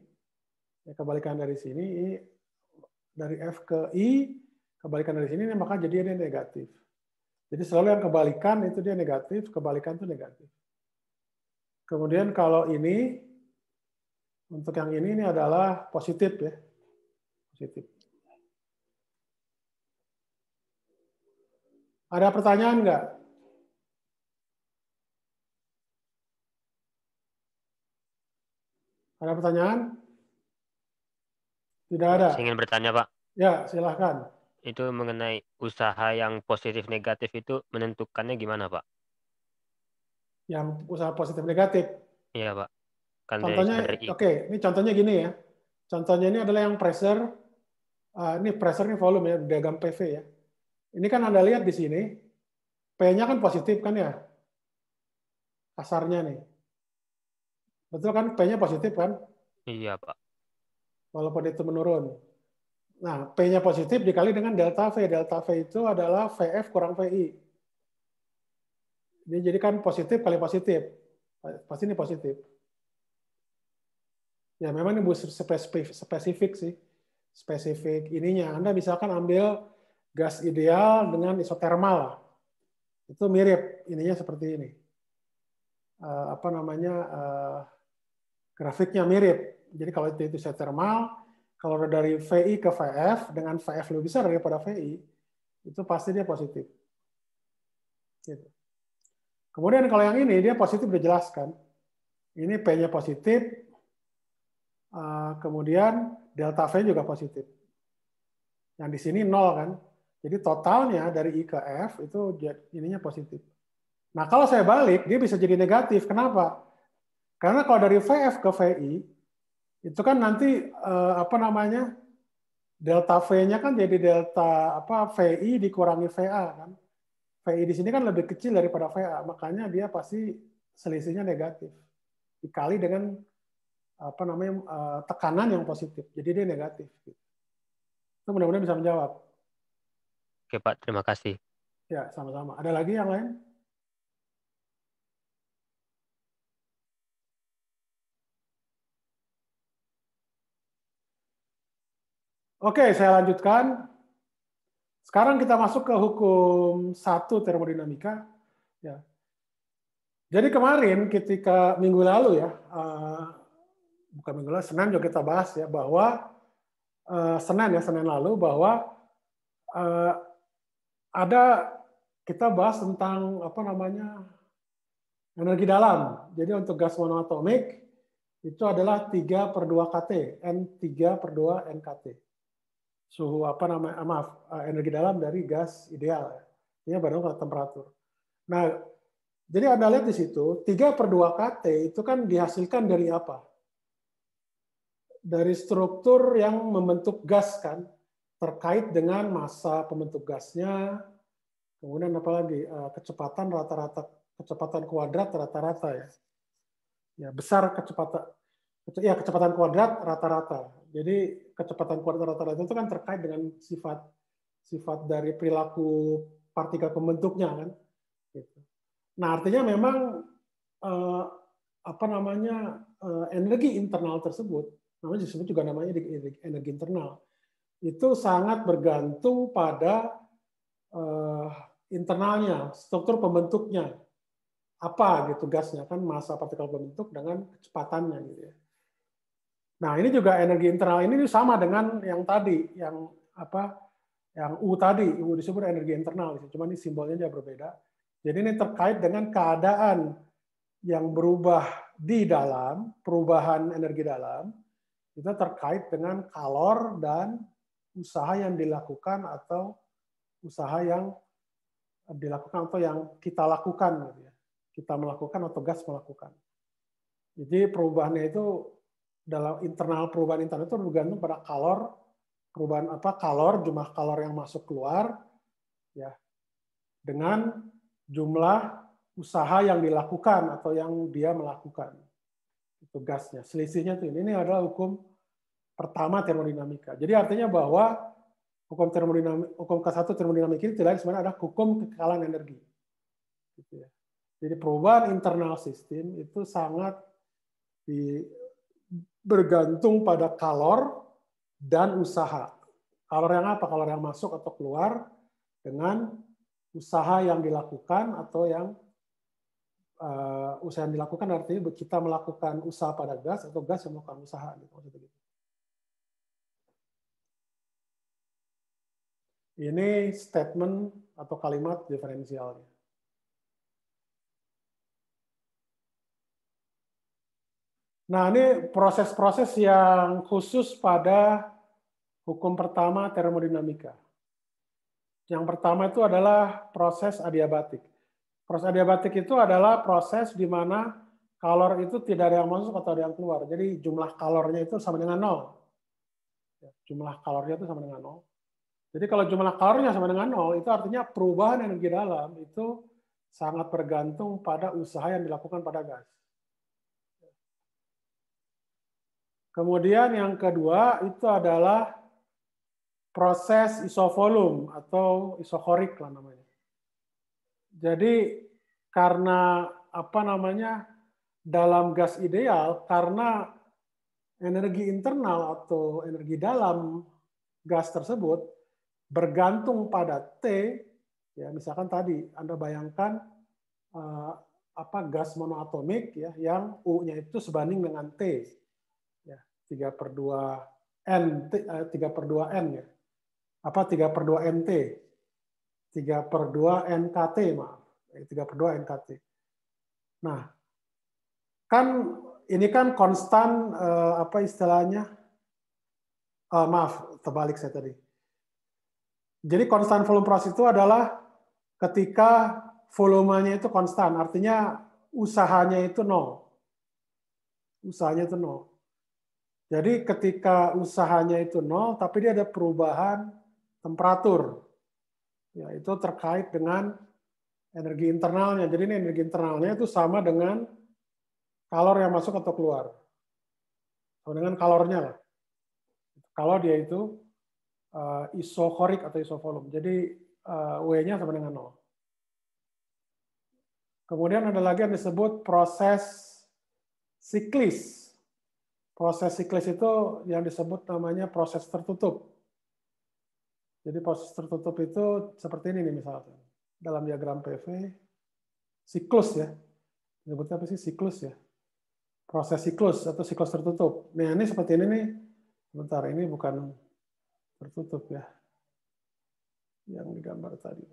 dari F ke I, kebalikan dari sini, maka jadi dia negatif. Jadi selalu yang kebalikan itu dia negatif, kebalikan itu negatif. Kemudian kalau ini, untuk yang ini adalah positif ya, positif. Ada pertanyaan nggak? Ada pertanyaan? Tidak ada. Saya ingin bertanya, Pak. Ya, silahkan. Itu mengenai usaha yang positif negatif itu menentukannya gimana, Pak? Yang usaha positif negatif. Iya, Pak. Kan Contohnya, dari oke, ini contohnya gini ya. Contohnya ini adalah yang pressure, ini pressure, ini volume ya, diagram PV ya. Ini kan Anda lihat di sini, P-nya kan positif kan ya, kasarnya nih. Betul kan, P-nya positif kan? Iya, Pak. Walaupun itu menurun. Nah, P-nya positif dikali dengan delta V. Delta V itu adalah VF kurang VI. Ini jadi kan positif kali positif. Pasti ini positif. Ya memang ini spesifik sih. Spesifik ininya. Anda misalkan ambil gas ideal dengan isotermal. Itu mirip. Ininya seperti ini. Grafiknya mirip. Jadi kalau itu isotermal, kalau dari VI ke VF, dengan VF lebih besar daripada VI, itu pasti dia positif. Gitu. Kemudian kalau yang ini, dia positif udah jelas kan. Ini P-nya positif, kemudian delta V juga positif. Yang di sini 0 kan. Jadi totalnya dari I ke F itu ininya positif. Nah kalau saya balik, dia bisa jadi negatif. Kenapa? Karena kalau dari VF ke VI, itu kan nanti delta V-nya kan jadi delta VI dikurangi VA kan. VI di sini kan lebih kecil daripada VA, makanya dia pasti selisihnya negatif. Dikali dengan tekanan yang positif. Jadi dia negatif. Itu mudah-mudahan bisa menjawab. Oke, Pak. Terima kasih. Ya, sama-sama. Ada lagi yang lain? Oke, saya lanjutkan. Sekarang kita masuk ke hukum 1 termodinamika. Ya. Jadi kemarin ketika minggu lalu ya, bukan minggu lalu, Senin juga kita bahas ya, bahwa Senin lalu bahwa kita bahas tentang energi dalam. Jadi untuk gas monoatomik itu adalah 3/2 kT, N3/2 NKT. Suhu energi dalam dari gas ideal. Ini bergantung pada temperatur. Nah, jadi Anda lihat di situ 3/2 kT itu kan dihasilkan dari apa? Dari struktur yang membentuk gas kan, terkait dengan massa pembentuk gasnya, kemudian apalagi kecepatan rata-rata, kecepatan kuadrat rata-rata ya. Ya, besar kecepatan kuadrat rata-rata. Jadi kecepatan kuartal rata-rata itu kan terkait dengan sifat dari perilaku partikel pembentuknya kan. Gitu. Nah artinya memang energi internal tersebut, namanya disebut juga namanya energi internal, itu sangat bergantung pada internalnya, struktur pembentuknya. Apa gitu gasnya kan, massa partikel pembentuk dengan kecepatannya gitu ya. Nah, ini juga energi internal ini sama dengan yang tadi, yang U tadi, U disebut energi internal, cuma ini simbolnya aja berbeda. Jadi ini terkait dengan keadaan yang berubah di dalam, perubahan energi dalam, itu terkait dengan kalor dan usaha yang dilakukan atau usaha yang dilakukan atau yang kita lakukan gitu ya. Kita melakukan atau gas melakukan. Jadi perubahannya itu dalam perubahan internal itu bergantung pada kalor, jumlah kalor yang masuk keluar ya, dengan jumlah usaha yang dilakukan atau yang dia melakukan. Itu gasnya. Selisihnya itu ini adalah hukum pertama termodinamika. Jadi artinya bahwa hukum ke-1 termodinamika ini tidak sebenarnya ada hukum kekekalan energi. Gitu ya. Jadi perubahan internal sistem itu sangat bergantung pada kalor dan usaha. Kalor yang apa? Kalor yang masuk atau keluar dengan usaha yang dilakukan atau yang usaha yang dilakukan artinya kita melakukan usaha pada gas atau gas yang melakukan usaha. Gitu. Ini statement atau kalimat diferensialnya. Nah, ini proses-proses yang khusus pada hukum pertama termodinamika. Yang pertama itu adalah proses adiabatik. Proses adiabatik itu adalah proses di mana kalor itu tidak ada yang masuk atau ada yang keluar. Jadi jumlah kalornya itu sama dengan 0. Jumlah kalornya itu sama dengan 0. Jadi kalau jumlah kalornya sama dengan 0, itu artinya perubahan energi dalam itu sangat bergantung pada usaha yang dilakukan pada gas. Kemudian yang kedua itu adalah proses isovolume atau isokorik lah namanya. Jadi karena dalam gas ideal, karena energi internal atau energi dalam gas tersebut bergantung pada T, ya misalkan tadi Anda bayangkan gas monoatomik ya, yang U-nya itu sebanding dengan T. 3/2 N ya. 3/2 NT. 3/2 NKT, maaf. 3/2 NKT. Nah, kan ini kan konstan istilahnya? Terbalik saya tadi. Jadi konstan volume proses itu adalah ketika volumenya itu konstan, artinya usahanya itu 0. Usahanya itu 0. Jadi ketika usahanya itu 0, tapi dia ada perubahan temperatur. Ya, itu terkait dengan energi internalnya. Jadi ini energi internalnya itu sama dengan kalor yang masuk atau keluar. Sama dengan kalornya lah. Kalau dia itu isokorik atau isovolume. Jadi W-nya sama dengan 0. Kemudian ada lagi yang disebut proses siklis. Proses siklis itu yang disebut namanya proses tertutup. Jadi proses tertutup itu seperti ini nih misalnya. Dalam diagram PV, siklus ya. Disebutnya apa sih? Siklus ya. Proses siklus atau siklus tertutup. Nah ini seperti ini nih. Sebentar, ini bukan tertutup ya. Yang digambar tadi.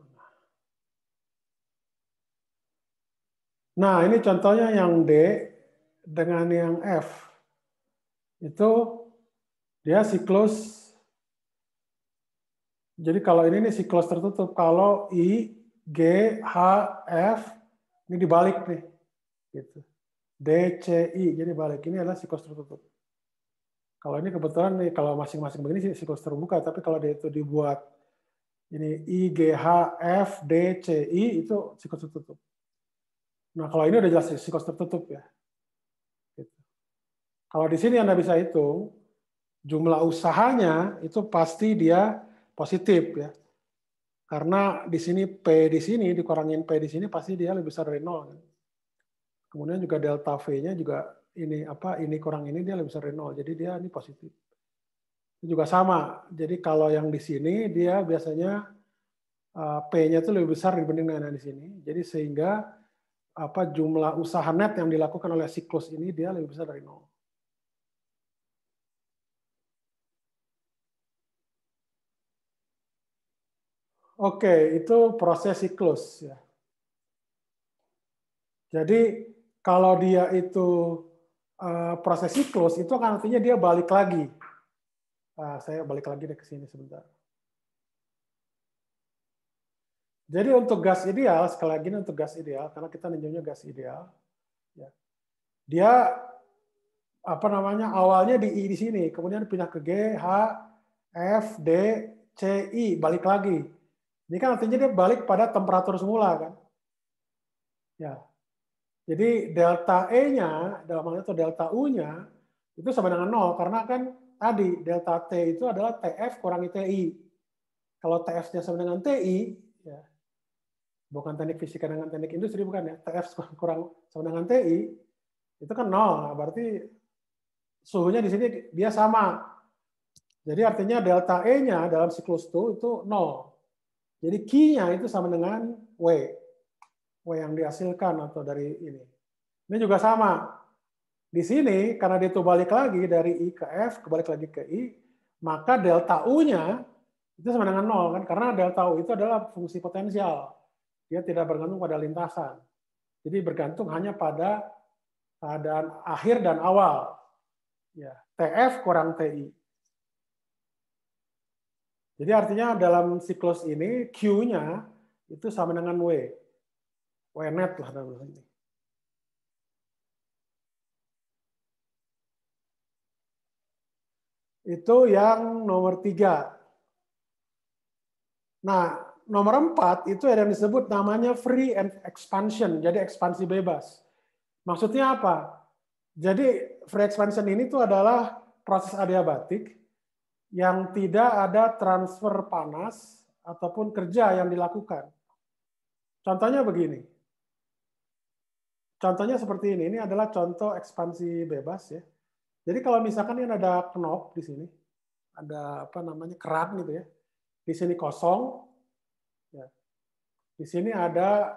Nah ini contohnya yang D dengan yang F. Itu dia siklus. Jadi kalau ini siklus tertutup, kalau I, G, H, F ini dibalik nih, gitu. D, C, I jadi balik. Ini adalah siklus tertutup. Kalau ini kebetulan nih kalau masing-masing begini siklus terbuka, tapi kalau dia itu dibuat ini I, G, H, F, D, C, I itu siklus tertutup. Nah kalau ini udah jelas siklus tertutup ya. Gitu. Kalau di sini Anda bisa hitung, jumlah usahanya itu pasti dia positif ya. Karena di sini P di sini dikurangin P di sini pasti dia lebih besar dari 0. Kemudian juga delta V-nya juga ini kurang ini dia lebih besar dari 0. Jadi dia ini positif. Itu juga sama. Jadi kalau yang di sini dia biasanya P-nya itu lebih besar dibanding dengan yang di sini. Jadi sehingga jumlah usaha net yang dilakukan oleh siklus ini dia lebih besar dari 0. Oke, itu proses siklus ya. Jadi kalau dia itu proses siklus itu kan artinya dia balik lagi. Saya balik lagi deh ke sini sebentar. Jadi untuk gas ideal, sekali lagi untuk gas ideal, karena kita ninjaunya gas ideal, ya. Dia awalnya di I di sini, kemudian pindah ke G, H, F, D, C, I, balik lagi. Ini kan artinya dia balik pada temperatur semula kan. Ya. Jadi delta E-nya dalam hal itu delta U-nya itu sama dengan 0 karena kan tadi delta T itu adalah TF kurangi TI. Kalau TF-nya sama dengan TI, ya, bukan teknik fisika dengan teknik industri bukan ya, TF kurang sama dengan TI itu kan 0. Nah, berarti suhunya di sini dia sama. Jadi artinya delta E-nya dalam siklus itu 0. Jadi Q-nya itu sama dengan W yang dihasilkan atau dari ini. Ini juga sama. Di sini, karena dia itu balik lagi dari I ke F, kebalik lagi ke I, maka delta U-nya itu sama dengan 0. Kan? Karena delta U itu adalah fungsi potensial. Dia tidak bergantung pada lintasan. Jadi bergantung hanya pada keadaan akhir dan awal. Ya, TF kurang TI. Jadi artinya dalam siklus ini Q-nya itu sama dengan W net lah dalam hal ini. Itu yang nomor 3. Nah, nomor 4 itu ada yang disebut namanya free and expansion, jadi ekspansi bebas. Maksudnya apa? Jadi free expansion ini tuh adalah proses adiabatik yang tidak ada transfer panas ataupun kerja yang dilakukan. Contohnya begini. Contohnya seperti ini. Ini adalah contoh ekspansi bebas ya. Jadi kalau misalkan ini ada knop di sini, ada keran gitu ya. Di sini kosong, ya. Di sini ada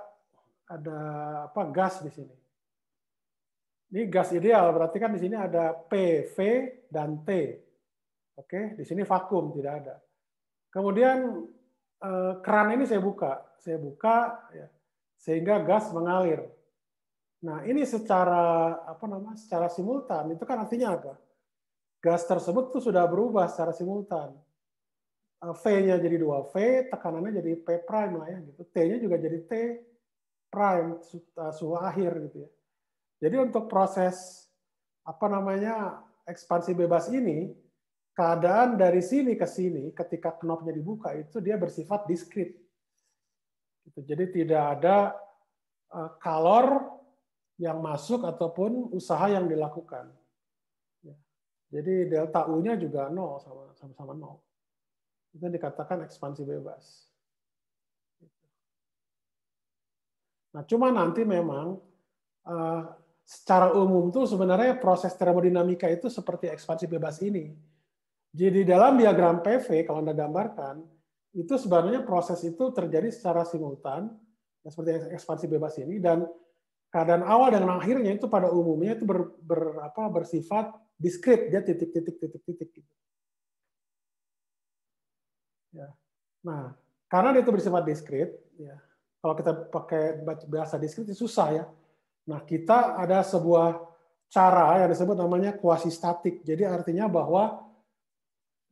gas di sini. Ini gas ideal berarti kan di sini ada P, V, dan T. Oke, di sini vakum tidak ada. Kemudian keran ini saya buka ya, sehingga gas mengalir. Nah, ini secara secara simultan itu kan artinya apa? Gas tersebut tuh sudah berubah secara simultan. V-nya jadi 2V, tekanannya jadi P prime lah ya gitu. T-nya juga jadi T prime, suhu akhir gitu ya. Jadi untuk proses ekspansi bebas ini, keadaan dari sini ke sini ketika knopnya dibuka itu dia bersifat diskrit. Jadi tidak ada kalor yang masuk ataupun usaha yang dilakukan. Jadi delta U-nya juga 0, sama-sama 0. Itu dikatakan ekspansi bebas. Nah, cuma nanti memang secara umum tuh sebenarnya proses termodinamika itu seperti ekspansi bebas ini. Jadi dalam diagram PV kalau Anda gambarkan, itu sebenarnya proses itu terjadi secara simultan, seperti ekspansi bebas ini, dan keadaan awal dan akhirnya itu pada umumnya itu bersifat diskrit, dia titik-titik. Ya. Nah, karena dia itu bersifat diskrit, ya, kalau kita pakai bahasa diskrit itu susah ya. Nah, kita ada sebuah cara yang disebut namanya kuasi-statik. Jadi artinya bahwa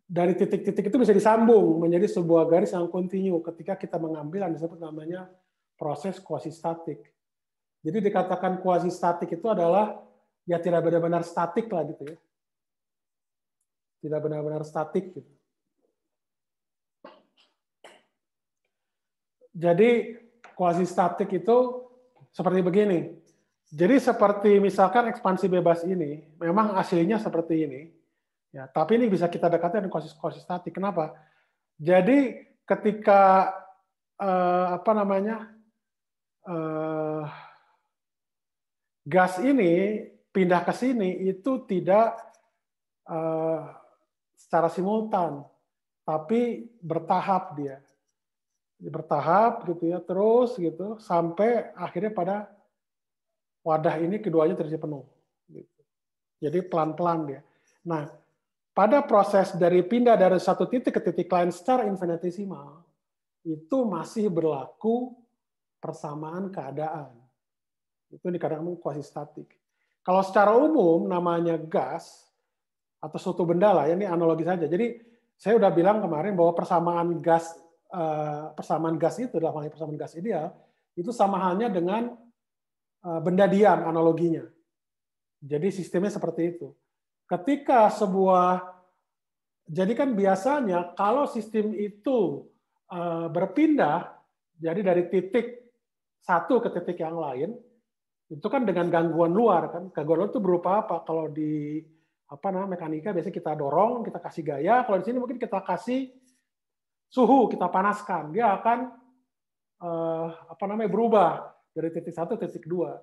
dari titik-titik itu bisa disambung menjadi sebuah garis yang kontinu ketika kita mengambil yang disebut namanya proses kuasi-statik. Jadi dikatakan kuasi-statik itu adalah ya tidak benar-benar statik lah gitu ya. Tidak benar-benar statik gitu. Jadi kuasi-statik itu seperti begini. Jadi seperti misalkan ekspansi bebas ini, memang aslinya seperti ini. Ya, tapi ini bisa kita dekati dengan kuasitatif. Kenapa? Jadi ketika gas ini pindah ke sini itu tidak secara simultan, tapi bertahap dia. Bertahap gitu ya, terus gitu sampai akhirnya pada wadah ini keduanya terisi penuh. Gitu. Jadi pelan-pelan dia. Nah, pada proses dari pindah dari satu titik ke titik lain secara infinitesimal, itu masih berlaku persamaan keadaan. Itu dikatakan kuasistatik. Kalau secara umum namanya gas atau suatu benda lah, ini analogi saja. Jadi saya udah bilang kemarin bahwa persamaan gas itu adalah persamaan gas ideal, itu sama halnya dengan benda diam analoginya. Jadi sistemnya seperti itu. Ketika jadi kan biasanya kalau sistem itu berpindah, jadi dari titik satu ke titik yang lain, itu kan dengan gangguan luar kan. Gangguan luar itu berupa apa? Kalau di mekanika biasanya kita dorong, kita kasih gaya. Kalau di sini mungkin kita kasih suhu, kita panaskan, dia akan berubah dari titik satu ke titik dua.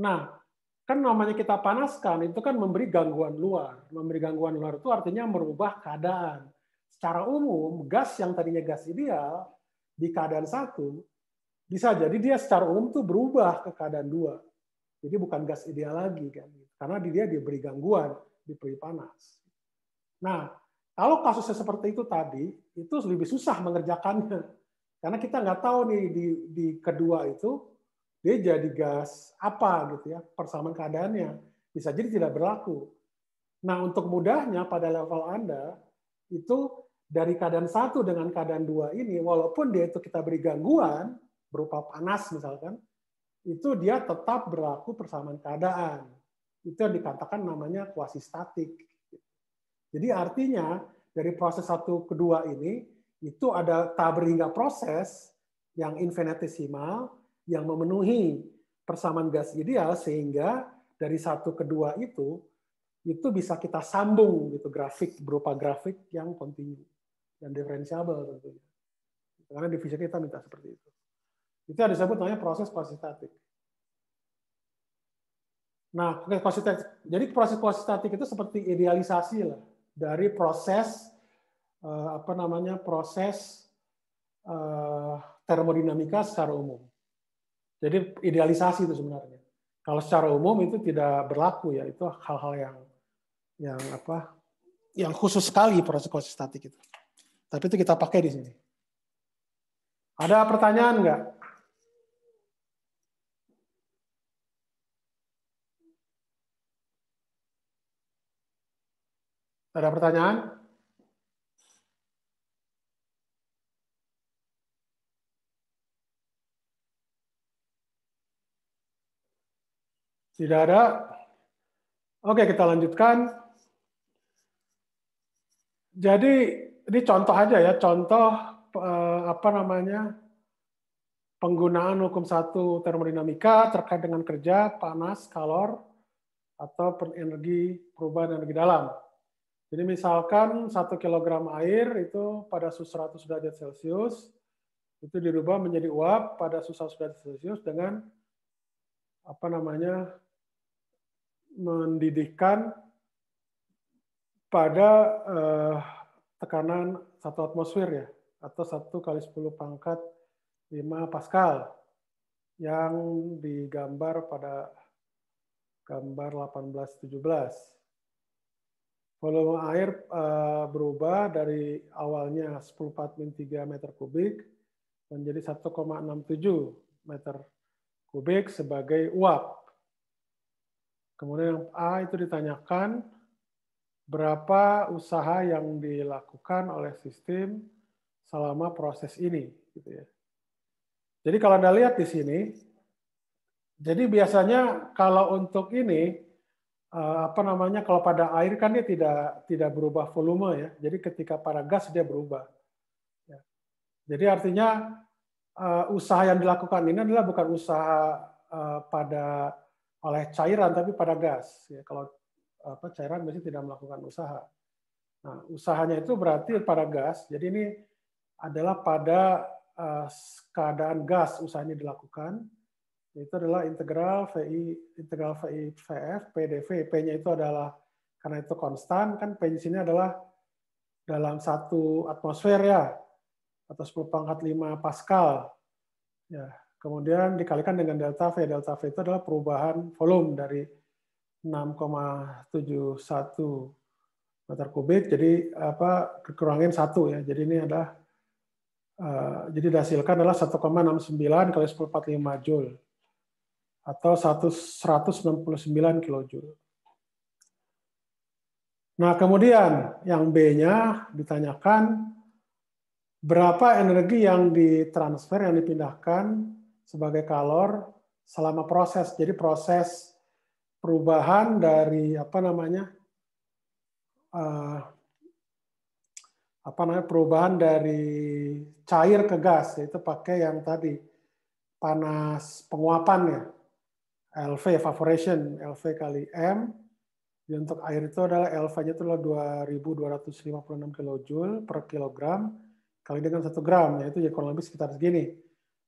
Nah, kan namanya kita panaskan itu kan memberi gangguan luar. Memberi gangguan luar itu artinya merubah keadaan. Secara umum, gas yang tadinya gas ideal di keadaan satu bisa jadi dia secara umum tuh berubah ke keadaan dua. Jadi bukan gas ideal lagi kan, karena dia diberi gangguan, diberi panas. Nah, kalau kasusnya seperti itu tadi, itu lebih susah mengerjakannya. Karena kita nggak tahu nih di kedua itu, dia jadi gas apa gitu ya, persamaan keadaannya. Bisa jadi tidak berlaku. Nah, untuk mudahnya pada level Anda, itu dari keadaan satu dengan keadaan dua ini, walaupun dia itu kita beri gangguan, berupa panas misalkan, itu dia tetap berlaku persamaan keadaan. Itu yang dikatakan namanya kuasistatik. Jadi artinya dari proses satu ke dua ini itu ada tahap hingga proses yang infinitesimal yang memenuhi persamaan gas ideal sehingga dari satu ke dua itu bisa kita sambung gitu grafik berupa grafik yang kontinu dan diferensiabel tentunya. Karena divisi kita minta seperti itu. Itu yang disebut namanya proses kuasitatif. Nah, jadi proses kuasitatif itu seperti idealisasi lah dari proses proses termodinamika secara umum. Jadi idealisasi itu sebenarnya. Kalau secara umum itu tidak berlaku ya, itu hal-hal yang khusus sekali proses kuasitatif itu. Tapi itu kita pakai di sini. Ada pertanyaan nggak? Ada pertanyaan? Tidak ada? Oke, kita lanjutkan. Jadi, ini contoh aja ya, contoh penggunaan hukum satu termodinamika terkait dengan kerja, panas, kalor, atau perubahan energi dalam. Jadi misalkan 1 kg air itu pada suhu 100 derajat Celcius itu dirubah menjadi uap pada suhu 100 derajat Celcius dengan mendidihkan pada tekanan 1 atmosfer ya, atau 1 kali 10 pangkat 5 Pascal yang digambar pada gambar 18-17. Volume air berubah dari awalnya 10⁻³ meter kubik menjadi 1,67 meter kubik sebagai uap. Kemudian yang A itu ditanyakan berapa usaha yang dilakukan oleh sistem selama proses ini, gitu ya. Jadi kalau Anda lihat di sini, jadi biasanya kalau untuk ini kalau pada air kan dia tidak berubah volume ya. Jadi ketika pada gas dia berubah. Ya. Jadi artinya usaha yang dilakukan ini adalah bukan usaha oleh cairan tapi pada gas. Ya, kalau cairan biasanya tidak melakukan usaha. Nah, usahanya itu berarti pada gas. Jadi ini adalah pada keadaan gas usaha ini dilakukan. Itu adalah integral VI VF PdV. P-nya itu adalah karena itu konstan, kan P di sini adalah dalam 1 atmosfer ya, atau 10⁵ Pascal. Ya, kemudian dikalikan dengan delta V. Delta V itu adalah perubahan volume dari 6,71 meter kubik, jadi kurangin 1 ya. Jadi ini adalah jadi dihasilkan adalah 1,69 kali 10⁴ Joule atau 199 kilojoule. Nah, kemudian yang B-nya ditanyakan berapa energi yang ditransfer, yang dipindahkan sebagai kalor selama proses. Jadi proses perubahan dari perubahan dari cair ke gas, yaitu pakai yang tadi panas penguapan ya, LV evaporation, LV kali M. Untuk air itu adalah LV-nya itu adalah 2.256 kilojoule per kilogram kali dengan 1 gram, yaitu ya kurang lebih sekitar segini,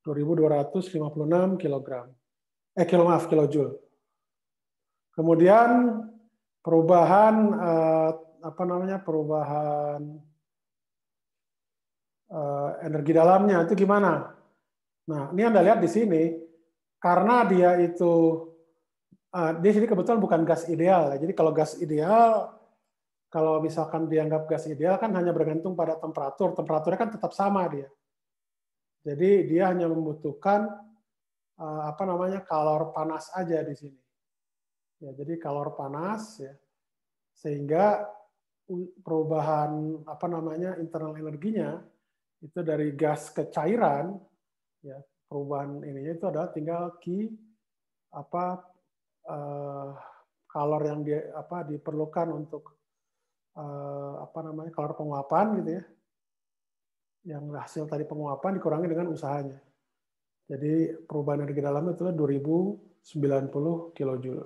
2.256 kilogram. Kilojoule. Kemudian perubahan energi dalamnya itu gimana? Nah, ini Anda lihat di sini, karena dia itu di sini kebetulan bukan gas ideal. Jadi kalau gas ideal, kalau misalkan dianggap gas ideal kan hanya bergantung pada temperatur. Temperaturnya kan tetap sama dia. Jadi dia hanya membutuhkan kalor panas aja di sini. Ya, jadi kalor panas ya. Sehingga perubahan internal energinya itu dari gas ke cairan ya, perubahan ininya itu adalah tinggal kalor yang diperlukan untuk kalor penguapan gitu ya, yang hasil tadi penguapan dikurangi dengan usahanya. Jadi perubahan energi dalamnya itu 2090 kilojoule.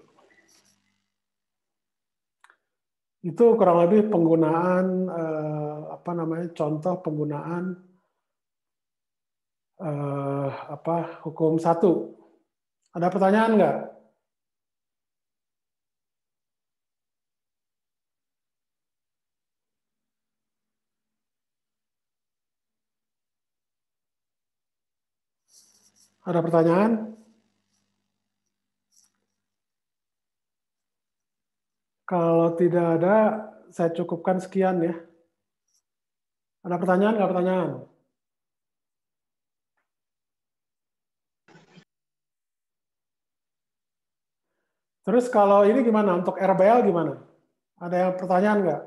Itu kurang lebih penggunaan contoh penggunaan hukum 1. Ada pertanyaan nggak? Ada pertanyaan? Kalau tidak ada, saya cukupkan sekian ya. Ada pertanyaan nggak pertanyaan? Terus kalau ini gimana? Untuk RBL gimana? Ada yang pertanyaan nggak?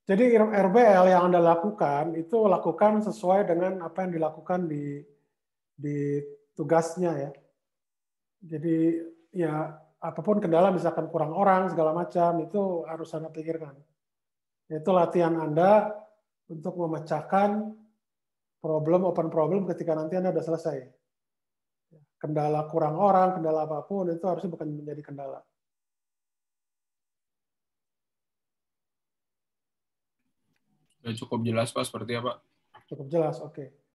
Jadi RBL yang Anda lakukan, itu lakukan sesuai dengan apa yang dilakukan di tugasnya ya. Jadi ya apapun kendala, misalkan kurang orang, segala macam, itu harus Anda pikirkan. Itu latihan Anda untuk memecahkan open problem ketika nanti Anda sudah selesai. Kendala kurang orang, kendala apapun, itu harusnya bukan menjadi kendala. Cukup jelas Pak, seperti apa? Cukup jelas, oke.